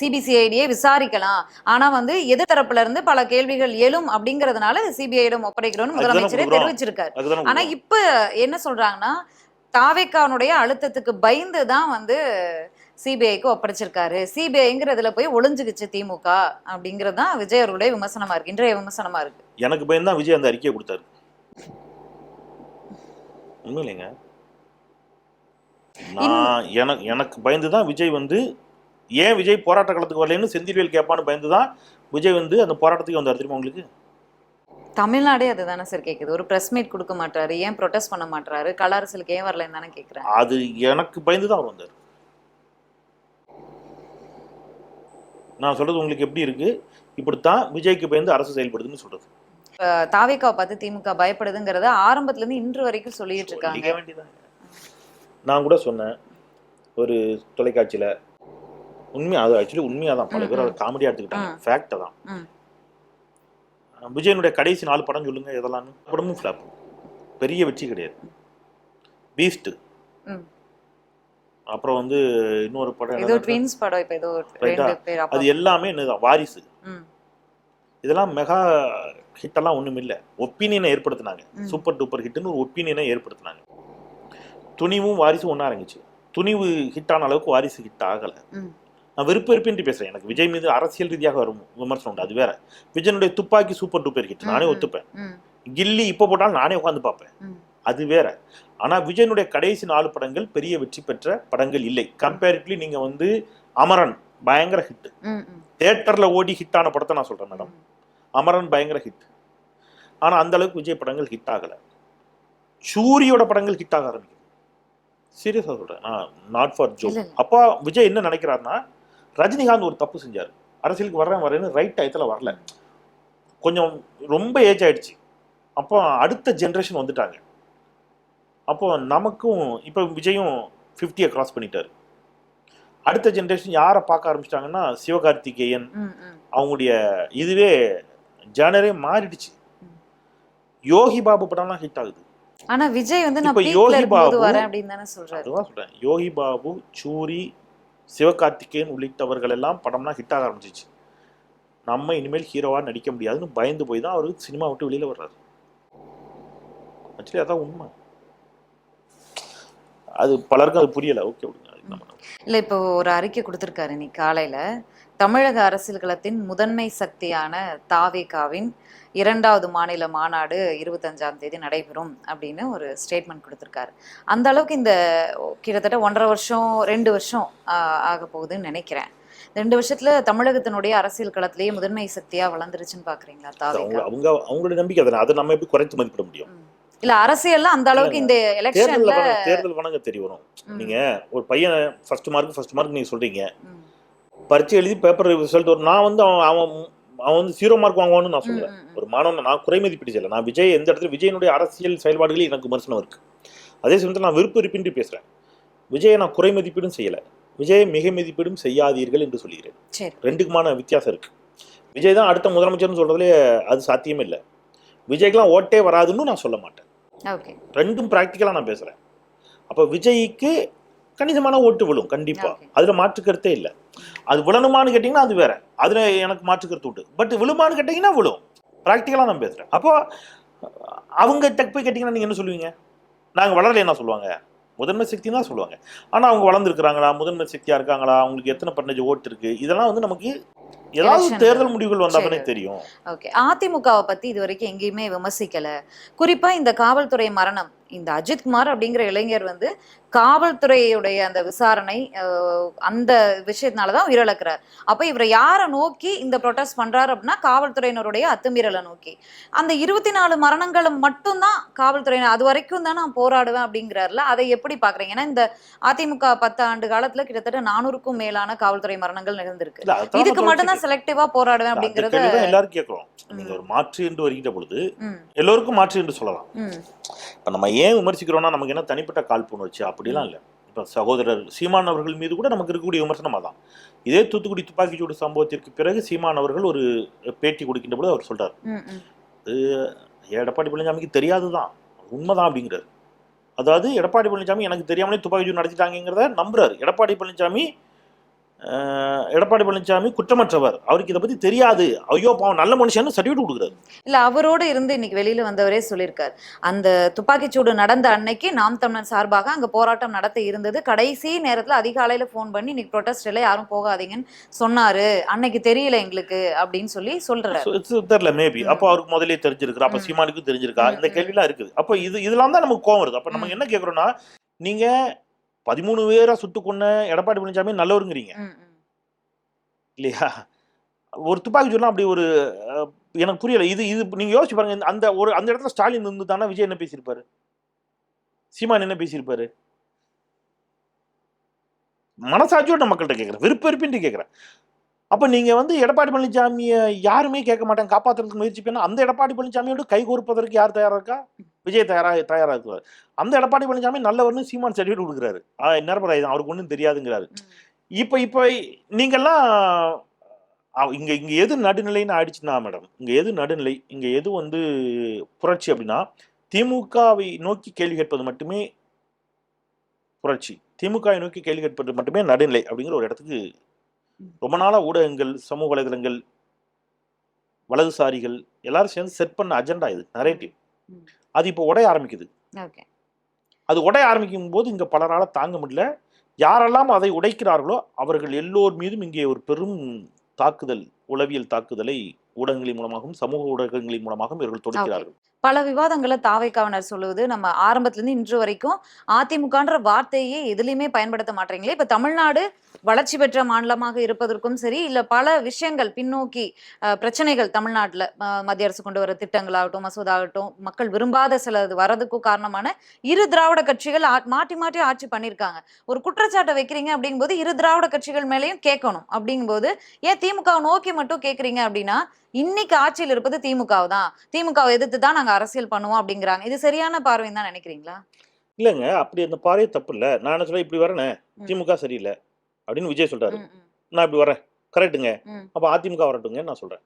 சிபிசிஐடியை விசாரிக்கலாம், ஆனா வந்து எதிர்த்தரப்புல இருந்து பல கேள்விகள் எழும் அப்படிங்கறதுனால சிபிஐயிடம் ஒப்படைக்கிறோம்னு முதலமைச்சரே தெரிவிச்சிருக்காரு. ஆனா இப்ப என்ன சொல்றாங்கன்னா, தாவேக்கானுடைய அழுத்தத்துக்கு பயந்து தான் வந்து சிபிஐக்கு ஒப்படைச்சிருக்காரு, சிபிஐங்கிறதுல போய் ஒளிஞ்சுக்கிச்சு திமுக அப்படிங்கிறது தான் விஜய் அவர்களுடைய விமர்சனமா இருக்கு, இன்றைய விமர்சனமா இருக்கு. எனக்கு பயந்து தான் விஜய் அந்த அறிக்கையை கொடுத்தாரு. உண்மை இல்லைங்க, நான் எனக்கு பயந்து தான் விஜய் வந்து ஏன் விஜய் போராட்ட காலத்துக்கு வரலன்னு செந்தில்வேல் கேட்பான்னு பயந்து தான் விஜய் வந்து அந்த போராட்டத்துக்கு வந்தார். தெரியுமா உங்களுக்கு? தமிழ்நாடே அதுதானே சார் கேக்குது. ஒரு பிரஸ் மீட் கொடுக்க மாட்டாரு, ஏன் ப்ரொடெஸ்ட் பண்ண மாட்டாரு, கள அரசியலுக்கு ஏன் வரலன்னு தானே கேக்குறேன். அது எனக்கு பயந்து தான் அவர் வந்தார். நான் சொல்றது உங்களுக்கு எப்படி இருக்கு? இப்படித்தான் விஜய்க்கு பயந்து அரசு செயல்படுதுன்னு சொல்றது. தாவேக்காவை பார்த்து திமுக பயப்படுதுங்கிறத ஆரம்பத்துல இருந்து இன்று வரைக்கும் சொல்லிட்டு இருக்காங்க. நான் கூட சொன்னேன் ஒரு தொலைக்காட்சியில, உண்மையா, அது ஆக்சுவலி உண்மையாதான், பல பேர் அதை காமெடியா எடுத்துக்கிட்டாங்க, ஃபேக்ட் தான். விஜயனுடைய கடைசி 4 படம் சொல்லுங்க எதெல்லாம்? படமும் ஃபிளாப், பெரிய வெற்றி கிடையாது. பீஸ்ட், அப்புறம் வந்து இன்னொரு படம் ஏதோ ட்வின்ஸ் படம், இப்ப ஏதோ ரெண்டு பேர், அது எல்லாமே என்னதான் வாரிசு, இதெல்லாம் மெகா ஹிட்டெல்லாம் ஒண்ணும் இல்லை. ஒப்பீனியனை ஏற்படுத்தினாங்க, சூப்பர் டூப்பர் ஹிட்னு ஒரு ஒப்பீனியனை ஏற்படுத்தினாங்க. துணிவும் வாரிசும் ஒன்றா இருந்துச்சு. துணிவு ஹிட் ஆன அளவுக்கு வாரிசு ஹிட் ஆகலை. நான் வெறுப்பெறுப்பின்றி பேசுறேன். எனக்கு விஜய் மீது அரசியல் ரீதியாக வரும் விமர்சனம் உண்டு, அது வேற. விஜயனுடைய துப்பாக்கி சூப்பர் டூப்பர் ஹிட், நானே ஒத்துப்பேன். கில்லி இப்போ போட்டாலும் நானே உட்காந்து பார்ப்பேன், அது வேற. ஆனா விஜயனுடைய கடைசி 4 படங்கள் பெரிய வெற்றி பெற்ற படங்கள் இல்லை. கம்பேரிட்டிவ்லி நீங்க வந்து அமரன் பயங்கர ஹிட், தியேட்டர்ல ஓடி ஹிட் ஆன படத்தை நான் சொல்றேன் மேடம். அமரன் பயங்கர ஹிட், ஆனா அந்த அளவுக்கு விஜய் படங்கள் ஹிட் ஆகல. சூரியோட படங்கள் ஹிட் ஆக ஆரம்பிக்கும். சீரியஸா சொல்றேன், நான் நாட் ஃபார் ஜோக். அப்பா விஜய் என்ன நினைக்கிறாருன்னா, ரஜினிகாந்த் ஒரு தப்பு செஞ்சாரு, அரசியலுக்கு வரேன்னு ரைட் டயத்துல வரல, கொஞ்சம் ரொம்ப ஏஜ் ஆயிடுச்சு, அப்போ அடுத்த ஜென்ரேஷன் வந்துட்டாங்க. அப்போ நமக்கும் இப்போ விஜயும் 50 கிராஸ் பண்ணிட்டாரு. அடுத்த ஜென்ரேஷன் யாரை பார்க்க ஆரம்பிச்சிட்டாங்கன்னா, சிவகார்த்திகேயன், அவங்களுடைய இதுவே ஜானரே மாறிடுச்சு. யோகி பாபு படம்லாம் ஹிட் ஆகுது. ஆனா விஜய் வந்து நான் யோகி பாபு வரேன் அப்படின்னு தானே சொல்றாரு. அதுதான் சொல்றேன், யோகி பாபு, சூரி, சிவகார்த்திகேயன் உள்ளிட்டவர்கள் எல்லாம் படம்னா ஹிட் ஆக ஆரம்பிச்சிச்சு. நம்ம இனிமேல் ஹீரோவா நடிக்க முடியாதுன்னு பயந்து போய் தான் அவரு சினிமா விட்டு வெளியில வர்றாரு. ஆக்சுவலி அதான் உண்மை. அது பலருக்கும் அது புரியல. ஓகே, இல்ல இப்போ ஒரு அறிக்கை கொடுத்திருக்காரு இன்னைக்கு காலையில, தமிழக அரசியல் களத்தின் முதன்மை சக்தியான தாவேகாவின் 2வது மாநில மாநாடு 25ஆம் தேதி நடைபெறும் அப்படின்னு ஒரு ஸ்டேட்மெண்ட் கொடுத்திருக்காரு. அந்த அளவுக்கு இந்த கிட்டத்தட்ட 1.5 வருஷம் 2 வருஷம் ஆக போகுதுன்னு நினைக்கிறேன். 2 வருஷத்துல தமிழகத்தினுடைய அரசியல் களத்திலேயே முதன்மை சக்தியா வளர்ந்துருச்சுன்னு பாக்குறீங்களா தாவேகா? அவங்களுடைய நம்பிக்கை தானே, அதை நம்ம எப்படி குறைத்து மதிப்பிட முடியும்? இல்ல அரசியல்ல அந்த அளவுக்கு இந்த எலெக்ஷன்ல தேர்தல் வணங்க தெரிய வரும். நீங்க ஒரு பையன் ஃபர்ஸ்ட் மார்க் நீங்க சொல்றீங்க, பரீட்சை எழுதி பேப்பர் ரிசல்ட் வரும், நான் வந்து அவன் வந்து 0 மார்க் வாங்குவான்னு நான் சொல்றேன். ஒரு மாணவன் நான் குறை மதிப்பீடு செய்யல. நான் விஜய் எந்த இடத்துல விஜயனுடைய அரசியல் செயல்பாடுகளில் எனக்கு விமர்சனம் இருக்கு. அதே சமயத்தில் நான் விருப்பின்றி பேசுறேன். விஜயை நான் குறை மதிப்பீடும் செய்யல, விஜயை மிக மதிப்பீடும் செய்யாதீர்கள் என்று சொல்கிறேன். ரெண்டுக்குமான வித்தியாசம் இருக்கு. விஜய் தான் அடுத்த முதலமைச்சர்னு சொல்றதுலே அது சாத்தியமே இல்லை. விஜய்க்கெல்லாம் ஓட்டே வராதுன்னு நான் சொல்ல மாட்டேன். ரெண்டும் பிராக்டிக்கலா நான் பேசுறேன். அப்ப விஜய்க்கு கணிசமான ஓட்டு விழும் கண்டிப்பா, அதுல மாற்று கருத்தே இல்லை. அது விழணுமான்னு கேட்டீங்கன்னா அது வேற, அதுல எனக்கு மாற்று கருத்து உண்டு. பட் விழுமான்னு கேட்டீங்கன்னா விழும். பிராக்டிக்கலா நான் பேசுறேன். அப்போ அவங்க போய் கேட்டீங்கன்னா நீங்க என்ன சொல்லுவீங்க? நாங்க வளரல என்ன சொல்லுவாங்க? முதன்மை சக்தி தான் சொல்லுவாங்க. ஆனா அவங்க வளர்ந்துருக்காங்களா, முதன்மை சக்தியா இருக்காங்களா, அவங்களுக்கு எத்தனை % ஓட்டு இருக்கு, இதெல்லாம் வந்து நமக்கு ஏதாவது தேர்தல் முடிவுகள் வந்தாலே தெரியும். ஓகே, அதிமுகவை பத்தி இது வரைக்கும் எங்கேயுமே விமர்சிக்கல. குறிப்பா இந்த காவல்துறை மரணம், இந்த அஜித்குமார் அப்படிங்கிற இளைஞர் வந்து காவல்துறையுடைய அந்த விசாரணை அந்த விஷயத்தினாலதான் உயிரிழக்கிறார். அப்ப இவரை யாரை நோக்கி இந்த ப்ரொடெஸ்ட் பண்றாரு அப்படின்னா காவல்துறையினருடைய அத்துமீறலை நோக்கி. அந்த 24 மரணங்களும் மட்டும்தான் காவல்துறையினர், அது வரைக்கும் தான் நான் போராடுவேன் அப்படிங்கிறாருல, அதை எப்படி பாக்குறீங்க? ஏன்னா இந்த அதிமுக 10 ஆண்டு காலத்துல கிட்டத்தட்ட 400க்கும் மேலான காவல்துறை மரணங்கள் நிகழ்ந்திருக்கு. இதுக்கு மட்டும்தான் செலக்டிவா போராடுவேன் அப்படிங்கறத எல்லாரும் கேட்கிறோம். நீங்க ஒரு மாற்று என்று வருகின்ற பொழுது எல்லோருக்கும் மாற்று என்று சொல்லலாம். இப்ப நம்ம ஏன் விமர்சிக்கிறோம்னா நமக்கு என்ன தனிப்பட்ட காழ்ப்புணர்ச்சி அப்படிலாம் இல்லை. இப்ப சகோதரர் சீமான் அவர்கள் மீது கூட நமக்கு இருக்கக்கூடிய விமர்சனமா தான். இதே தூத்துக்குடி துப்பாக்கிச்சூடு சம்பவத்திற்கு பிறகு சீமான் அவர்கள் ஒரு பேட்டி கொடுக்கின்ற பொழுது அவர் சொல்றாரு, எடப்பாடி பழனிசாமிக்கு தெரியாதுதான், உண்மைதான் அப்படிங்கிறாரு. அதாவது எடப்பாடி பழனிசாமி எனக்கு தெரியாமலே துப்பாக்கிச்சூடு நடத்திட்டாங்கிறத நம்புறாரு. எடப்பாடி பழனிசாமி எடப்பாடி பழனிசாமி குற்றமற்றவர், அவருக்கு இதை பத்தி தெரியாது, ஐயோ பாவம் நல்ல மனுஷன்னு சர்டிஃபிகேட் கொடுக்குறாரு. இல்ல அவரோடு இருந்து இன்னைக்கு வெளியில வந்தவரே சொல்லியிருக்காரு, அந்த துப்பாக்கிச்சூடு நடந்த அன்னைக்கு நாம் தமிழர் சார்பாக அங்க போராட்டம் நடத்த இருந்தது, கடைசி நேரத்துல அதிகாலையில போன் பண்ணி இன்னைக்கு ப்ரொடெஸ்ட் எல்லாம் யாரும் போகாதீங்கன்னு சொன்னாரு, அன்னைக்கு தெரியல எங்களுக்கு அப்படின்னு சொல்றாரு. தெரியல மேபி அப்போ அவருக்கு முதலே தெரிஞ்சிருக்கு, அப்ப சீமானுக்கும் தெரிஞ்சிருக்கா, இந்த கேள்விலாம் இருக்குது. அப்போ இதெல்லாம் தான் நமக்கு கோவம் வருது. அப்ப நம்ம என்ன கேட்கறோம்னா, நீங்க 13 பேரை சுட்டு கொன்ன எடப்பாடி பழனிசாமி நல்லவருங்கிறீங்க இல்லையா? ஒரு துப்பாக்கி சூடுனா அப்படி ஒரு எனக்கு புரியல. இது நீங்க யோசிச்சு பாருங்க, அந்த இடத்துல ஸ்டாலின் இருந்து தானே விஜய் என்ன பேசியிருப்பாரு, சீமான் என்ன பேசியிருப்பாரு? மனசாட்சியோட மக்கள்கிட்ட கேட்குறேன், வெறுப்பின்ட்டு கேட்குறேன். அப்ப நீங்க எடப்பாடி பழனிசாமியை யாருமே கேட்க மாட்டாங்க, காப்பாற்றுறதுக்கு முயற்சி பண்ணா அந்த எடப்பாடி பழனிசாமியோடு கை கோர்ப்பதற்கு யார் தயாரா இருக்கா? விஜய் தயாரா இருக்கிறார். அந்த எடப்பாடி பழனிசாமி நல்லவர்னு சீமான் சர்டிஃபிகேட் கொடுக்குறாரு, நிரபராயுதம், அவருக்கு ஒன்றும் தெரியாதுங்கிறாரு. இப்ப நீங்கெல்லாம் இங்க எது நடுநிலைன்னு ஆயிடுச்சுன்னா மேடம், இங்க எது நடுநிலை, இங்க எது புரட்சி அப்படின்னா, திமுகவை நோக்கி கேள்வி கேட்பது மட்டுமே புரட்சி, திமுகவை நோக்கி கேள்வி கேட்பது மட்டுமே நடுநிலை அப்படிங்கிற ஒரு இடத்துக்கு ரொம்ப நாளா ஊடகங்கள், சமூக வலைதளங்கள், வலதுசாரிகள் எல்லாரும் சேர்ந்து செட் பண்ண அஜெண்டா இது, நரேட்டிவ். அது இப்போ உடைய ஆரம்பிக்குது. அது உடைய ஆரம்பிக்கும் போது இங்க பலரால தாங்க முடியல. யாரெல்லாம் அதை உடைக்கிறார்களோ அவர்கள் எல்லோர் மீதும் இங்கே ஒரு பெரும் தாக்குதல், உளவியல் தாக்குதலை ஊடகங்களின் மூலமாகவும் சமூக ஊடகங்களின் மூலமாகவும் இவர்கள் தொடுக்கிறார்கள். பல விவாதங்களை தாவைக்காவினர் சொல்லுவது, நம்ம ஆரம்பத்துல இருந்து இன்று வரைக்கும் அதிமுகன்ற வார்த்தையே எதுலையுமே பயன்படுத்த மாட்டீங்களே. இப்ப தமிழ்நாடு வளர்ச்சி பெற்ற மாநிலமாக இருப்பதற்கும் சரி, இல்ல பல விஷயங்கள் பின்னோக்கி பிரச்சனைகள் தமிழ்நாட்டுல மத்திய அரசு கொண்டு வர திட்டங்களாகட்டும், மசோதாகட்டும், மக்கள் விரும்பாத சிலது வரதுக்கும் காரணமான இரு திராவிட கட்சிகள் மாற்றி மாற்றி ஆட்சி பண்ணியிருக்காங்க. ஒரு குற்றச்சாட்டை வைக்கிறீங்க அப்படிங்கும்போது இரு திராவிட கட்சிகள் மேலேயும் கேட்கணும். அப்படிங்கும்போது ஏன் திமுக நோக்கி மட்டும் கேட்குறீங்க அப்படின்னா, இன்னைக்கு ஆட்சியில் இருப்பது திமுக தான், திமுகவை எதிர்த்து தான் நாங்க அரசியல் பண்ணுவோம் அப்படிங்கிறாங்க. இது சரியான பார்வைன்னு தான் நினைக்கிறீங்களா? இல்லைங்க, அப்படி அந்த பார்வை தப்பு இல்லை. நான் என்ன சொல்ல, இப்படி வரேனே திமுக சரியில்லை அப்படின்னு விஜய் சொல்றாரு, நான் இப்படி வரேன் கரெக்டுங்க, அப்ப அதிமுக வரட்டுங்க நான் சொல்றேன்.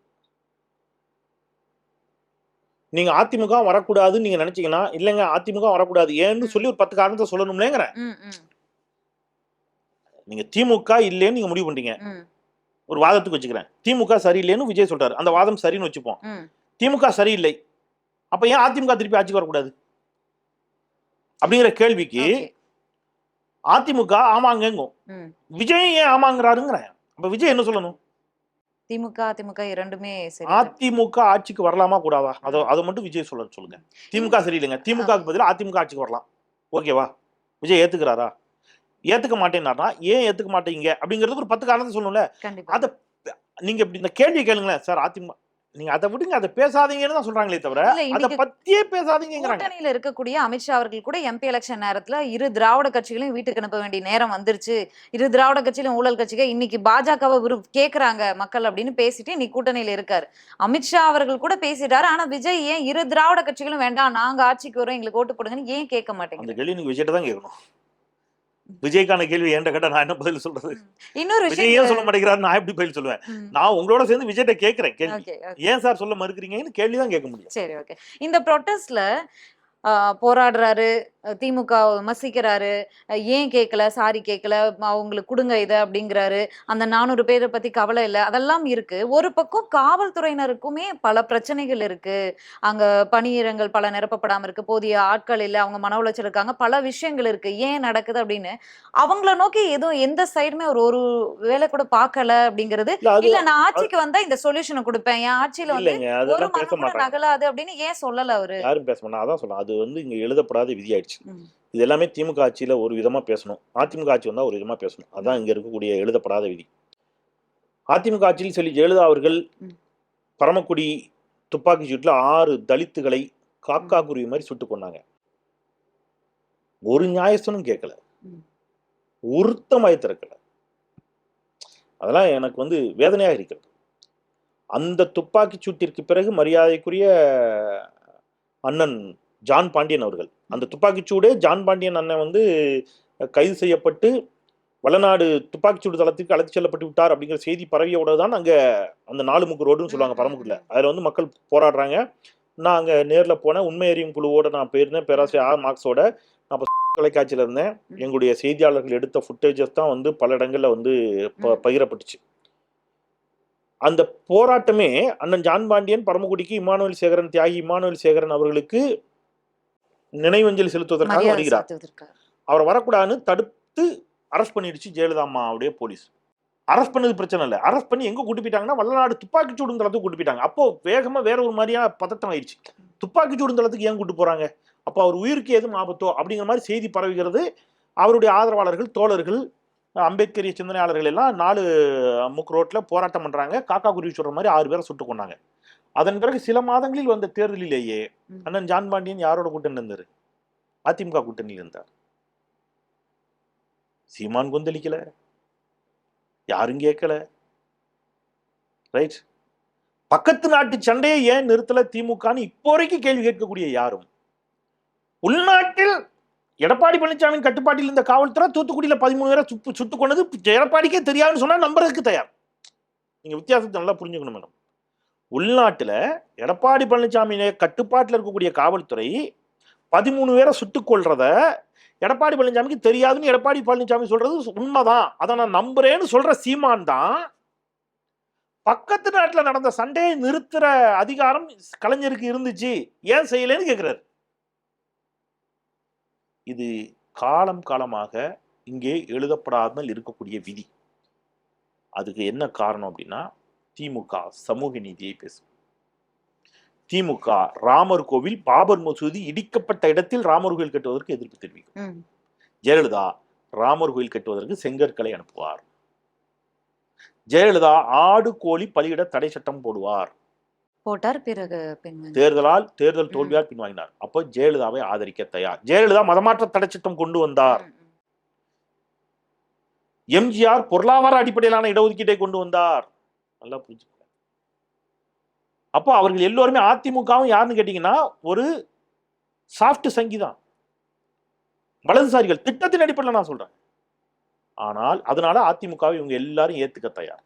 நீங்க அதிமுக வரக்கூடாதுன்னு நீங்க நினைச்சீங்கன்னா, இல்லைங்க அதிமுக வரக்கூடாது ஏன்னு சொல்லி ஒரு 10 காரணத்தை சொல்லணும்லேங்கிறேன். நீங்க திமுக இல்லைன்னு நீங்க முடிவு பண்ணிட்டீங்க, ஒரு வாதத்துக்கு வச்சுக்கிறேன், திமுக சரியில்லைன்னு விஜய் சொல்றாரு, அந்த வாதம் சரின்னு வச்சுப்போம். திமுக சரியில்லை, அப்ப ஏன் அதிமுக திருப்பி ஆட்சிக்கு வரக்கூடாது அப்படிங்கிற கேள்விக்கு அதிமுக ஆமாங்கும், விஜய் ஏன் ஆமாங்கிறாருங்கிறேன். அப்ப விஜய் என்ன சொல்லணும்? திமுக அதிமுக இரண்டுமே சரி, அதிமுக ஆட்சிக்கு வரலாமா கூடாதா, அதை மட்டும் விஜய் சொல்லுங்க. திமுக சரியில்லைங்க, திமுக பதிலாக அதிமுக ஆட்சிக்கு வரலாம், ஓகேவா? விஜய் ஏத்துக்கிறாரா? ஏத்துக்க மாட்டேன்னாருனா ஏன் ஏத்துக்க மாட்டீங்க அப்படிங்கிறதுக்கு ஒரு 10 காரணத்தை சொல்லணும்ல. அதை நீங்க இப்படி இந்த கேள்வி கேளுங்களேன் சார், அதிமுக நீங்க அதை விடுங்க, அதை பேசாதீங்கன்னு தான் சொல்றாங்களே தவிர அதை பத்தியே பேசாதீங்கிறாங்க. கூட்டணியில இருக்கக்கூடிய அமித்ஷா அவர்கள் கூட எம்பி எலெக்ஷன் நேரத்துல இரு திராவிட கட்சிகளையும் வீட்டுக்கு அனுப்ப வேண்டிய நேரம் வந்துருச்சு, இரு திராவிட கட்சியிலும் ஊழல் கட்சிகள் இன்னைக்கு பாஜகவை கேக்குறாங்க மக்கள் அப்படின்னு பேசிட்டு இன்னைக்கு கூட்டணியில இருக்காரு. அமித்ஷா அவர்கள் கூட பேசிட்டாரு. ஆனா விஜய் ஏன் இரு திராவிட கட்சிகளும் வேண்டாம், நாங்க ஆட்சிக்கு வரோம், எங்களுக்கு ஓட்டு போடுங்கன்னு ஏன் கேட்க மாட்டேங்க? அந்த கேள்வி நீங்க விஜய்ட்ட தான் கேட்கணும். விஜய்க்கான கேள்வி ஏன்ட கேட்டா நான் என்ன பதில் சொல்றது? இன்னொரு விஷயம் ஏன் சொல்ல மாட்டேங்கிறாரு, நான் எப்படி பதில் சொல்லுவேன்? நான் உங்களோட சேர்ந்து விஜய்ட்ட கேட்கிறேன் கேள்வி, ஏன் சார் சொல்ல மறுக்கிறீங்கன்னு கேள்விதான் கேட்க முடியும். சரி, ஓகே. இந்த ப்ரொட்டஸ்ட்ல போராடுறாரு, திமுக விமர்சிக்கிறாரு, ஏன் கேட்கல, சாரி கேட்கல, அவங்களுக்கு கொடுங்க இதை அப்படிங்கிறாரு, அந்த 400 பேரை பத்தி கவலை இல்லை, அதெல்லாம் இருக்கு. ஒரு பக்கம் காவல்துறையினருக்குமே பல பிரச்சனைகள் இருக்கு, அங்க பணியிடங்கள் பல நிரப்பப்படாம இருக்கு, போதிய ஆட்கள் இல்லை, அவங்க மன உளைச்சல் இருக்காங்க, பல விஷயங்கள் இருக்கு, ஏன் நடக்குது அப்படின்னு அவங்கள நோக்கி எதுவும் எந்த சைடுமே ஒரு வேலை கூட பார்க்கல அப்படிங்கிறது. இல்ல நான் ஆட்சிக்கு வந்தா இந்த சொல்யூஷனை கொடுப்பேன், என் ஆட்சியில வந்து ஒரு மனம் நகலாது அப்படின்னு ஏன் சொல்லல அவரு? யாரும் பேச மாட்டா, அதான் சொல்ல, அது இங்க எழுதப்படாத விதி ஆயிடுச்சு. இது எல்லாமே திமுக ஆட்சியில ஒரு விதமா பேசணும், அதிமுக ஆட்சி வந்தா ஒரு விதமா பேசணும், அதான் இங்க இருக்கக்கூடிய எழுதப்படாத விதி. அதிமுக ஆட்சியில் சொல்லி ஜெயலலிதா அவர்கள் பரமக்குடி துப்பாக்கி சூட்டுல 6 தலித்துகளை காக்கா குருவி மாதிரி சுட்டு கொண்டாங்க. ஒரு நியாயசனும் கேட்கல, ஒருத்தமாய் திறக்கல. அதெல்லாம் எனக்கு வேதனையாக இருக்கிறது. அந்த துப்பாக்கி சூட்டிற்கு பிறகு மரியாதைக்குரிய அண்ணன் ஜான் பாண்டியன் அவர்கள், அந்த துப்பாக்கிச்சூடே ஜான் பாண்டியன் அண்ணன் கைது செய்யப்பட்டு வளநாடு துப்பாக்கிச்சூடு தளத்துக்கு அழைத்து செல்லப்பட்டு விட்டார் அப்படிங்கிற செய்தி பரவியோட தான் அங்கே அந்த 4 முக்கு ரோடுன்னு சொல்லுவாங்க பரமக்குடியில், அதில் மக்கள் போராடுறாங்க. நான் அங்கே நேரில் போனேன், உண்மை அறியும் குழுவோட நான் போயிருந்தேன், பேராசிரியர் ஆர் மார்க்ஸோட. தொலைக்காட்சியில இருந்தேன். எங்களுடைய செய்தியாளர்கள் எடுத்த ஃபுட்டேஜஸ் தான் வந்து பல இடங்கள்ல வந்து பகிரப்பட்டுச்சு. அந்த போராட்டமே அண்ணன் ஜான் பாண்டியன் பரமக்குடிக்கு இமானுவேல் சேகரன், தியாகி இமானுவேல் சேகரன் அவர்களுக்கு நினைவஞ்சலி செலுத்துவதற்காக மரியாதை வருகிறார். செலுத்துவதற்காக. அவரை வரக்கூடாதுன்னு தடுத்து அரெஸ்ட் பண்ணிடுச்சு ஜெயலலிதா அம்மாவுடைய போலீஸ். அரெஸ்ட் பண்ணது பிரச்சனை இல்லை, அரெஸ்ட் பண்ணி எங்க கூட்டு போயிட்டாங்கன்னா வல்லநாடு துப்பாக்கி சூடும் தளத்துக்கு கூட்டு போயிட்டாங்க. அப்போ வேகமா வேற ஒரு மாதிரியா பதட்டம் ஆயிடுச்சு. துப்பாக்கி சூடும் தளத்துக்கு ஏன் கூட்டு போறாங்க, அப்போ அவர் உயிருக்கு எதுவும் ஆபத்தோ அப்படிங்கிற மாதிரி செய்தி பரவுகிறது. அவருடைய ஆதரவாளர்கள், தோழர்கள், அம்பேத்கரிய சிந்தனையாளர்கள் எல்லாம் 4 முக்கு ரோட்ல போராட்டம் பண்றாங்க. காக்கா குருவி சொல்ற மாதிரி 6 பேரை சுட்டு கொண்டாங்க. அதன் பிறகு சில மாதங்களில் வந்த தேர்தலிலேயே அண்ணன் ஜான் பாண்டியன் யாரோட கூட்டணி இருந்தாரு? அதிமுக கூட்டணியில் இருந்தார். சீமான் கொந்தளிக்கல, யாரும் கேட்கல. ரைட். பக்கத்து நாட்டு சண்டையை ஏன் நிறுத்தல திமுகன்னு இப்போ வரைக்கும் கேள்வி கேட்கக்கூடிய யாரும். உள்நாட்டில் எடப்பாடி பழனிசாமியின் கட்டுப்பாட்டில் இந்த காவல்துறை தூத்துக்குடியில 13 பேரை சுட்டு கொண்டது எடப்பாடிக்கே தெரியாதுன்னு சொன்னா நம்புறதுக்கு தயார். நீங்க வித்தியாசத்தை நல்லா புரிஞ்சுக்கணும் மேடம். உள்நாட்டுல எடப்பாடி பழனிசாமி கட்டுப்பாட்டில் இருக்கக்கூடிய காவல்துறை 13 பேரை சுட்டுக் கொள்றத எடப்பாடி பழனிசாமிக்கு தெரியாதுன்னு எடப்பாடி பழனிசாமி சொல்றது உண்மைதான், அதை நான் நம்புறேன்னு சொல்ற சீமான் தான் பக்கத்து நாட்டுல நடந்த சண்டையை நிறுத்துற அதிகாரம் கலைஞருக்கு இருந்துச்சு, ஏன் செய்யலன்னு கேட்கிறாரு. இது காலம் காலமாக இங்கே எழுதப்படாமல் இருக்கக்கூடிய விதி. அதுக்கு என்ன காரணம் அப்படின்னா, திமுக சமூக நீதியை பேசும். திமுக ராமர் கோவில், பாபர் மசூதி இடிக்கப்பட்ட இடத்தில் ராமர் கோவில் கட்டுவதற்கு எதிர்ப்பு தெரிவிக்கும். ஜெயலலிதா ராமர் கோவில் கட்டுவதற்கு செங்கற்களை அனுப்புவார். ஜெயலலிதா ஆடு கோழி பலியிட தடை சட்டம் போடுவார். போட்டார். பிறகு தேர்தல் தோல்வியால் பின்வாங்கினார். அப்போ ஜெயலலிதாவை ஆதரிக்க தயார். ஜெயலலிதா மதமாற்ற தடை சட்டம் கொண்டு வந்தார். எம்ஜிஆர் பொருளாதார அடிப்படையிலான இடஒதுக்கீட்டை கொண்டு வந்தார். நல்லா புரிஞ்சுக்க. அப்போ அவர்கள் எல்லோருமே, அதிமுகவும் யாருன்னு கேட்டீங்கன்னா ஒரு சாஃப்ட் சங்கிதான், வலதுசாரிகள் திட்டத்தின் அடிப்படையில் நான் சொல்றேன். ஆனால் அதனால அதிமுகவை இவங்க எல்லாரும் ஏத்துக்க தயார்.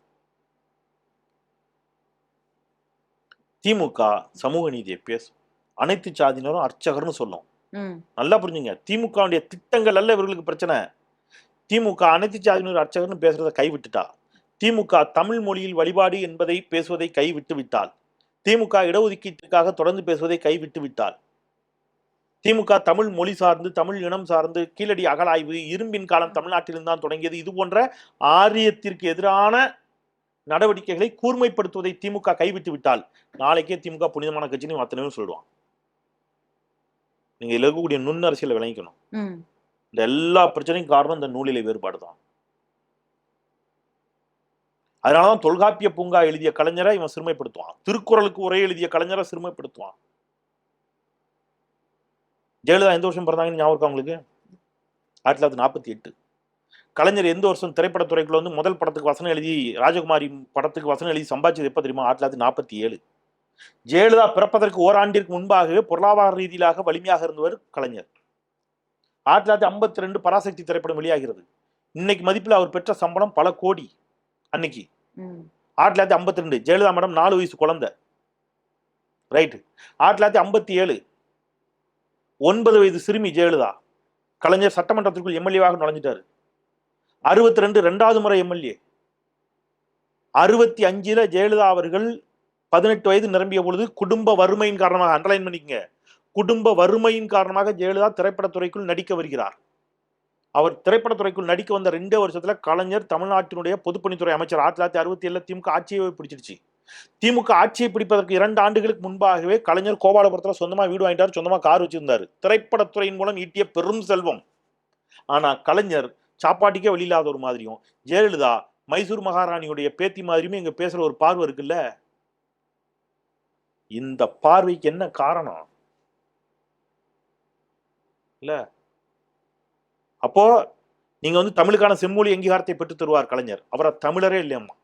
திமுக சமூக நீதியை பேசும். அனைத்து சாதியினரும் அர்ச்சகர்னு சொல்லும். நல்லா புரிஞ்சுங்க. திமுகவுடைய திட்டங்கள் அல்ல இவர்களுக்கு பிரச்சனை. திமுக அனைத்து சாதியினர் அர்ச்சகர்னு பேசுறதை கைவிட்டுட்டா, திமுக தமிழ் மொழியில் வழிபாடு என்பதை பேசுவதை கைவிட்டு விட்டால், திமுக இடஒதுக்கீட்டிற்காக தொடர்ந்து பேசுவதை கைவிட்டு விட்டால், திமுக தமிழ் மொழி சார்ந்து, தமிழ் இனம் சார்ந்து கீழடி அகழாய்வு, இரும்பின் காலம் தமிழ்நாட்டில் தான் தொடங்கியது, இது போன்ற ஆரியத்திற்கு எதிரான நடவடிக்கைகளை கூர்மைப்படுத்துவதை திமுக கைவிட்டு விட்டால், நாளைக்கே திமுக புனிதமான கட்சின்னு அத்தனையும் சொல்லுவான். நீங்க இருக்கக்கூடிய நுண்ணரசியலை விளங்கிக்கணும். இந்த எல்லா பிரச்சனையும் காரணம் இந்த நூலிலை வேறுபாடு தான். அதனாலதான் தொல்காப்பிய பூங்கா எழுதிய கலைஞரை இவன் சிறுமைப்படுத்துவான், திருக்குறளுக்கு உரை எழுதிய கலைஞரை சிறுமைப்படுத்துவான். ஜெயலலிதா எந்த வருஷம் பிறந்தாங்கன்னு ஞாபகம் அவங்களுக்கு? 1948. கலைஞர் எந்த வருஷம் திரைப்படத்துறைக்குள்ள வந்து முதல் படத்துக்கு வசனம் எழுதி, ராஜகுமாரி படத்துக்கு வசனம் எழுதி சம்பாதிச்சது எப்ப தெரியுமா? 1947. ஜெயலலிதா பிறப்பதற்கு ஓராண்டிற்கு முன்பாகவே பொருளாதார ரீதியாக வலிமையாக இருந்தவர் கலைஞர். 1952 பராசக்தி திரைப்படம் வெளியாகிறது. இன்னைக்கு மதிப்பில் அவர் பெற்ற சம்பளம் பல கோடி. அன்னைக்கு 1952 ஜெயலலிதா மேடம் 4 வயசு குழந்தை. ரைட். 1957 9 வயது சிறுமி ஜெயலலிதா. கலைஞர் சட்டமன்றத்திற்குள் எம்எல்ஏவாக நுழைஞ்சிட்டாரு. 62 2வது முறை எம்எல்ஏ. 65 ஜெயலலிதா அவர்கள் 18 வயது நிரம்பிய பொழுது குடும்ப வறுமையின் காரணமாக, அண்டர்லைன் பண்ணிக்கங்க, குடும்ப வறுமையின் காரணமாக ஜெயலலிதா திரைப்படத்துறைக்குள் நடிக்க வருகிறார். அவர் திரைப்படத்துறைக்குள் நடிக்க வந்த 2 வருஷத்துல கலைஞர் தமிழ்நாட்டினுடைய பொதுப்பணித்துறை அமைச்சர். 1967 திமுக ஆட்சியை பிடிச்சிருச்சு. திமுக ஆட்சியை பிடிப்பதற்கு 2 ஆண்டுகளுக்கு முன்பாகவே கலைஞர் கோபாலபுரத்துல சொந்தமா வீடு வாங்கிட்டார், சொந்தமா கார் வச்சிருந்தாரு. திரைப்படத்துறையின் மூலம் ஈட்டிய பெரும் செல்வம். ஆனா கலைஞர் சாப்பாட்டுக்கே வழியில்லாத ஒரு மாதிரியும், ஜெயலலிதா மைசூர் மகாராணியுடைய பேத்தி மாதிரியுமே இங்க பேசுற ஒரு பார்வை இருக்குல்ல. இந்த பார்வைக்கு என்ன காரணம் இல்ல? அப்போ நீங்க வந்து தமிழுக்கான செம்மொழி அங்கீகாரத்தை பெற்று தருவார் கலைஞர். அவரை தமிழரே இல்லையம்மா.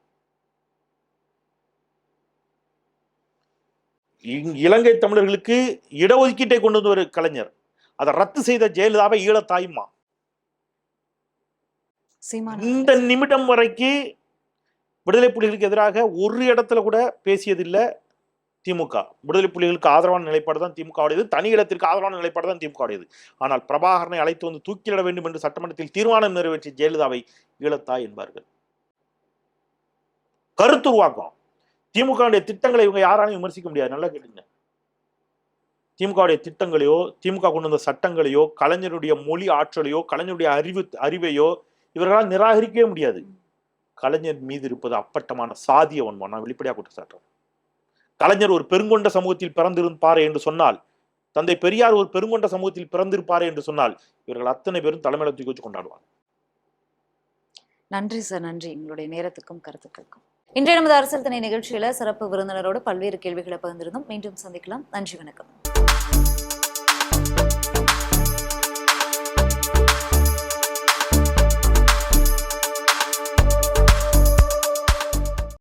இலங்கை தமிழர்களுக்கு இடஒதுக்கீட்டை கொண்டு வந்து ஒரு கலைஞர். அதை ரத்து செய்த ஜெயலலிதாவை ஈழத்தாயுமா. இந்த நிமிடம் வரைக்கும் விடுதலை புலிகளுக்கு எதிராக ஒரு இடத்துல கூட பேசியதில்லை திமுக. விடுதலை புலிகளுக்கு ஆதரவான நிலைப்பாடு தான் திமுகவுடையது, தனி இடத்திற்கு ஆதரவான நிலைப்பாடு தான் திமுகவுடையது. ஆனால் பிரபாகரனை அழைத்து வந்து தூக்கிலிட வேண்டும் என்று சட்டமன்றத்தில் தீர்மானம் நிறைவேற்றிய ஜெயலலிதாவை ஈழத்தாய் என்பார்கள். கருத்துருவாக்கம். திமுகவுடைய திட்டங்களை இவங்க யாராலையும் விமர்சிக்க முடியாது. நல்லா கேட்டுங்க. திமுகவுடைய திட்டங்களையோ, திமுக கொண்டு வந்த சட்டங்களையோ, கலைஞருடைய மொழி ஆற்றலையோ, கலைஞருடைய அறிவையோ இவர்களால் நிராகரிக்கவே முடியாது. கலைஞர் மீது இருப்பது அப்பட்டமான சாதிய வன்மம். நான் வெளிப்படையாக குற்றச்சாட்டுறேன். கலைஞர் ஒரு பெருங்கொண்ட சமூகத்தில் பிறந்திருப்பாரே என்று சொன்னால், தந்தை பெரியார் ஒரு பெருங்கொண்ட சமூகத்தில் பிறந்திருப்பாரே என்று சொன்னால், இவர்கள் அத்தனை பேரும் தலைமையில தூக்கி வச்சு கொண்டாடுவாங்க. நன்றி சார், நன்றி உங்களுடைய நேரத்துக்கும் கருத்துக்களுக்கும். இன்றைய நமது அரசியல் திணை நிகழ்ச்சியில சிறப்பு விருந்தினரோடு பல்வேறு கேள்விகளை பகிர்ந்திருந்தோம். மீண்டும் சந்திக்கலாம். நன்றி, வணக்கம்.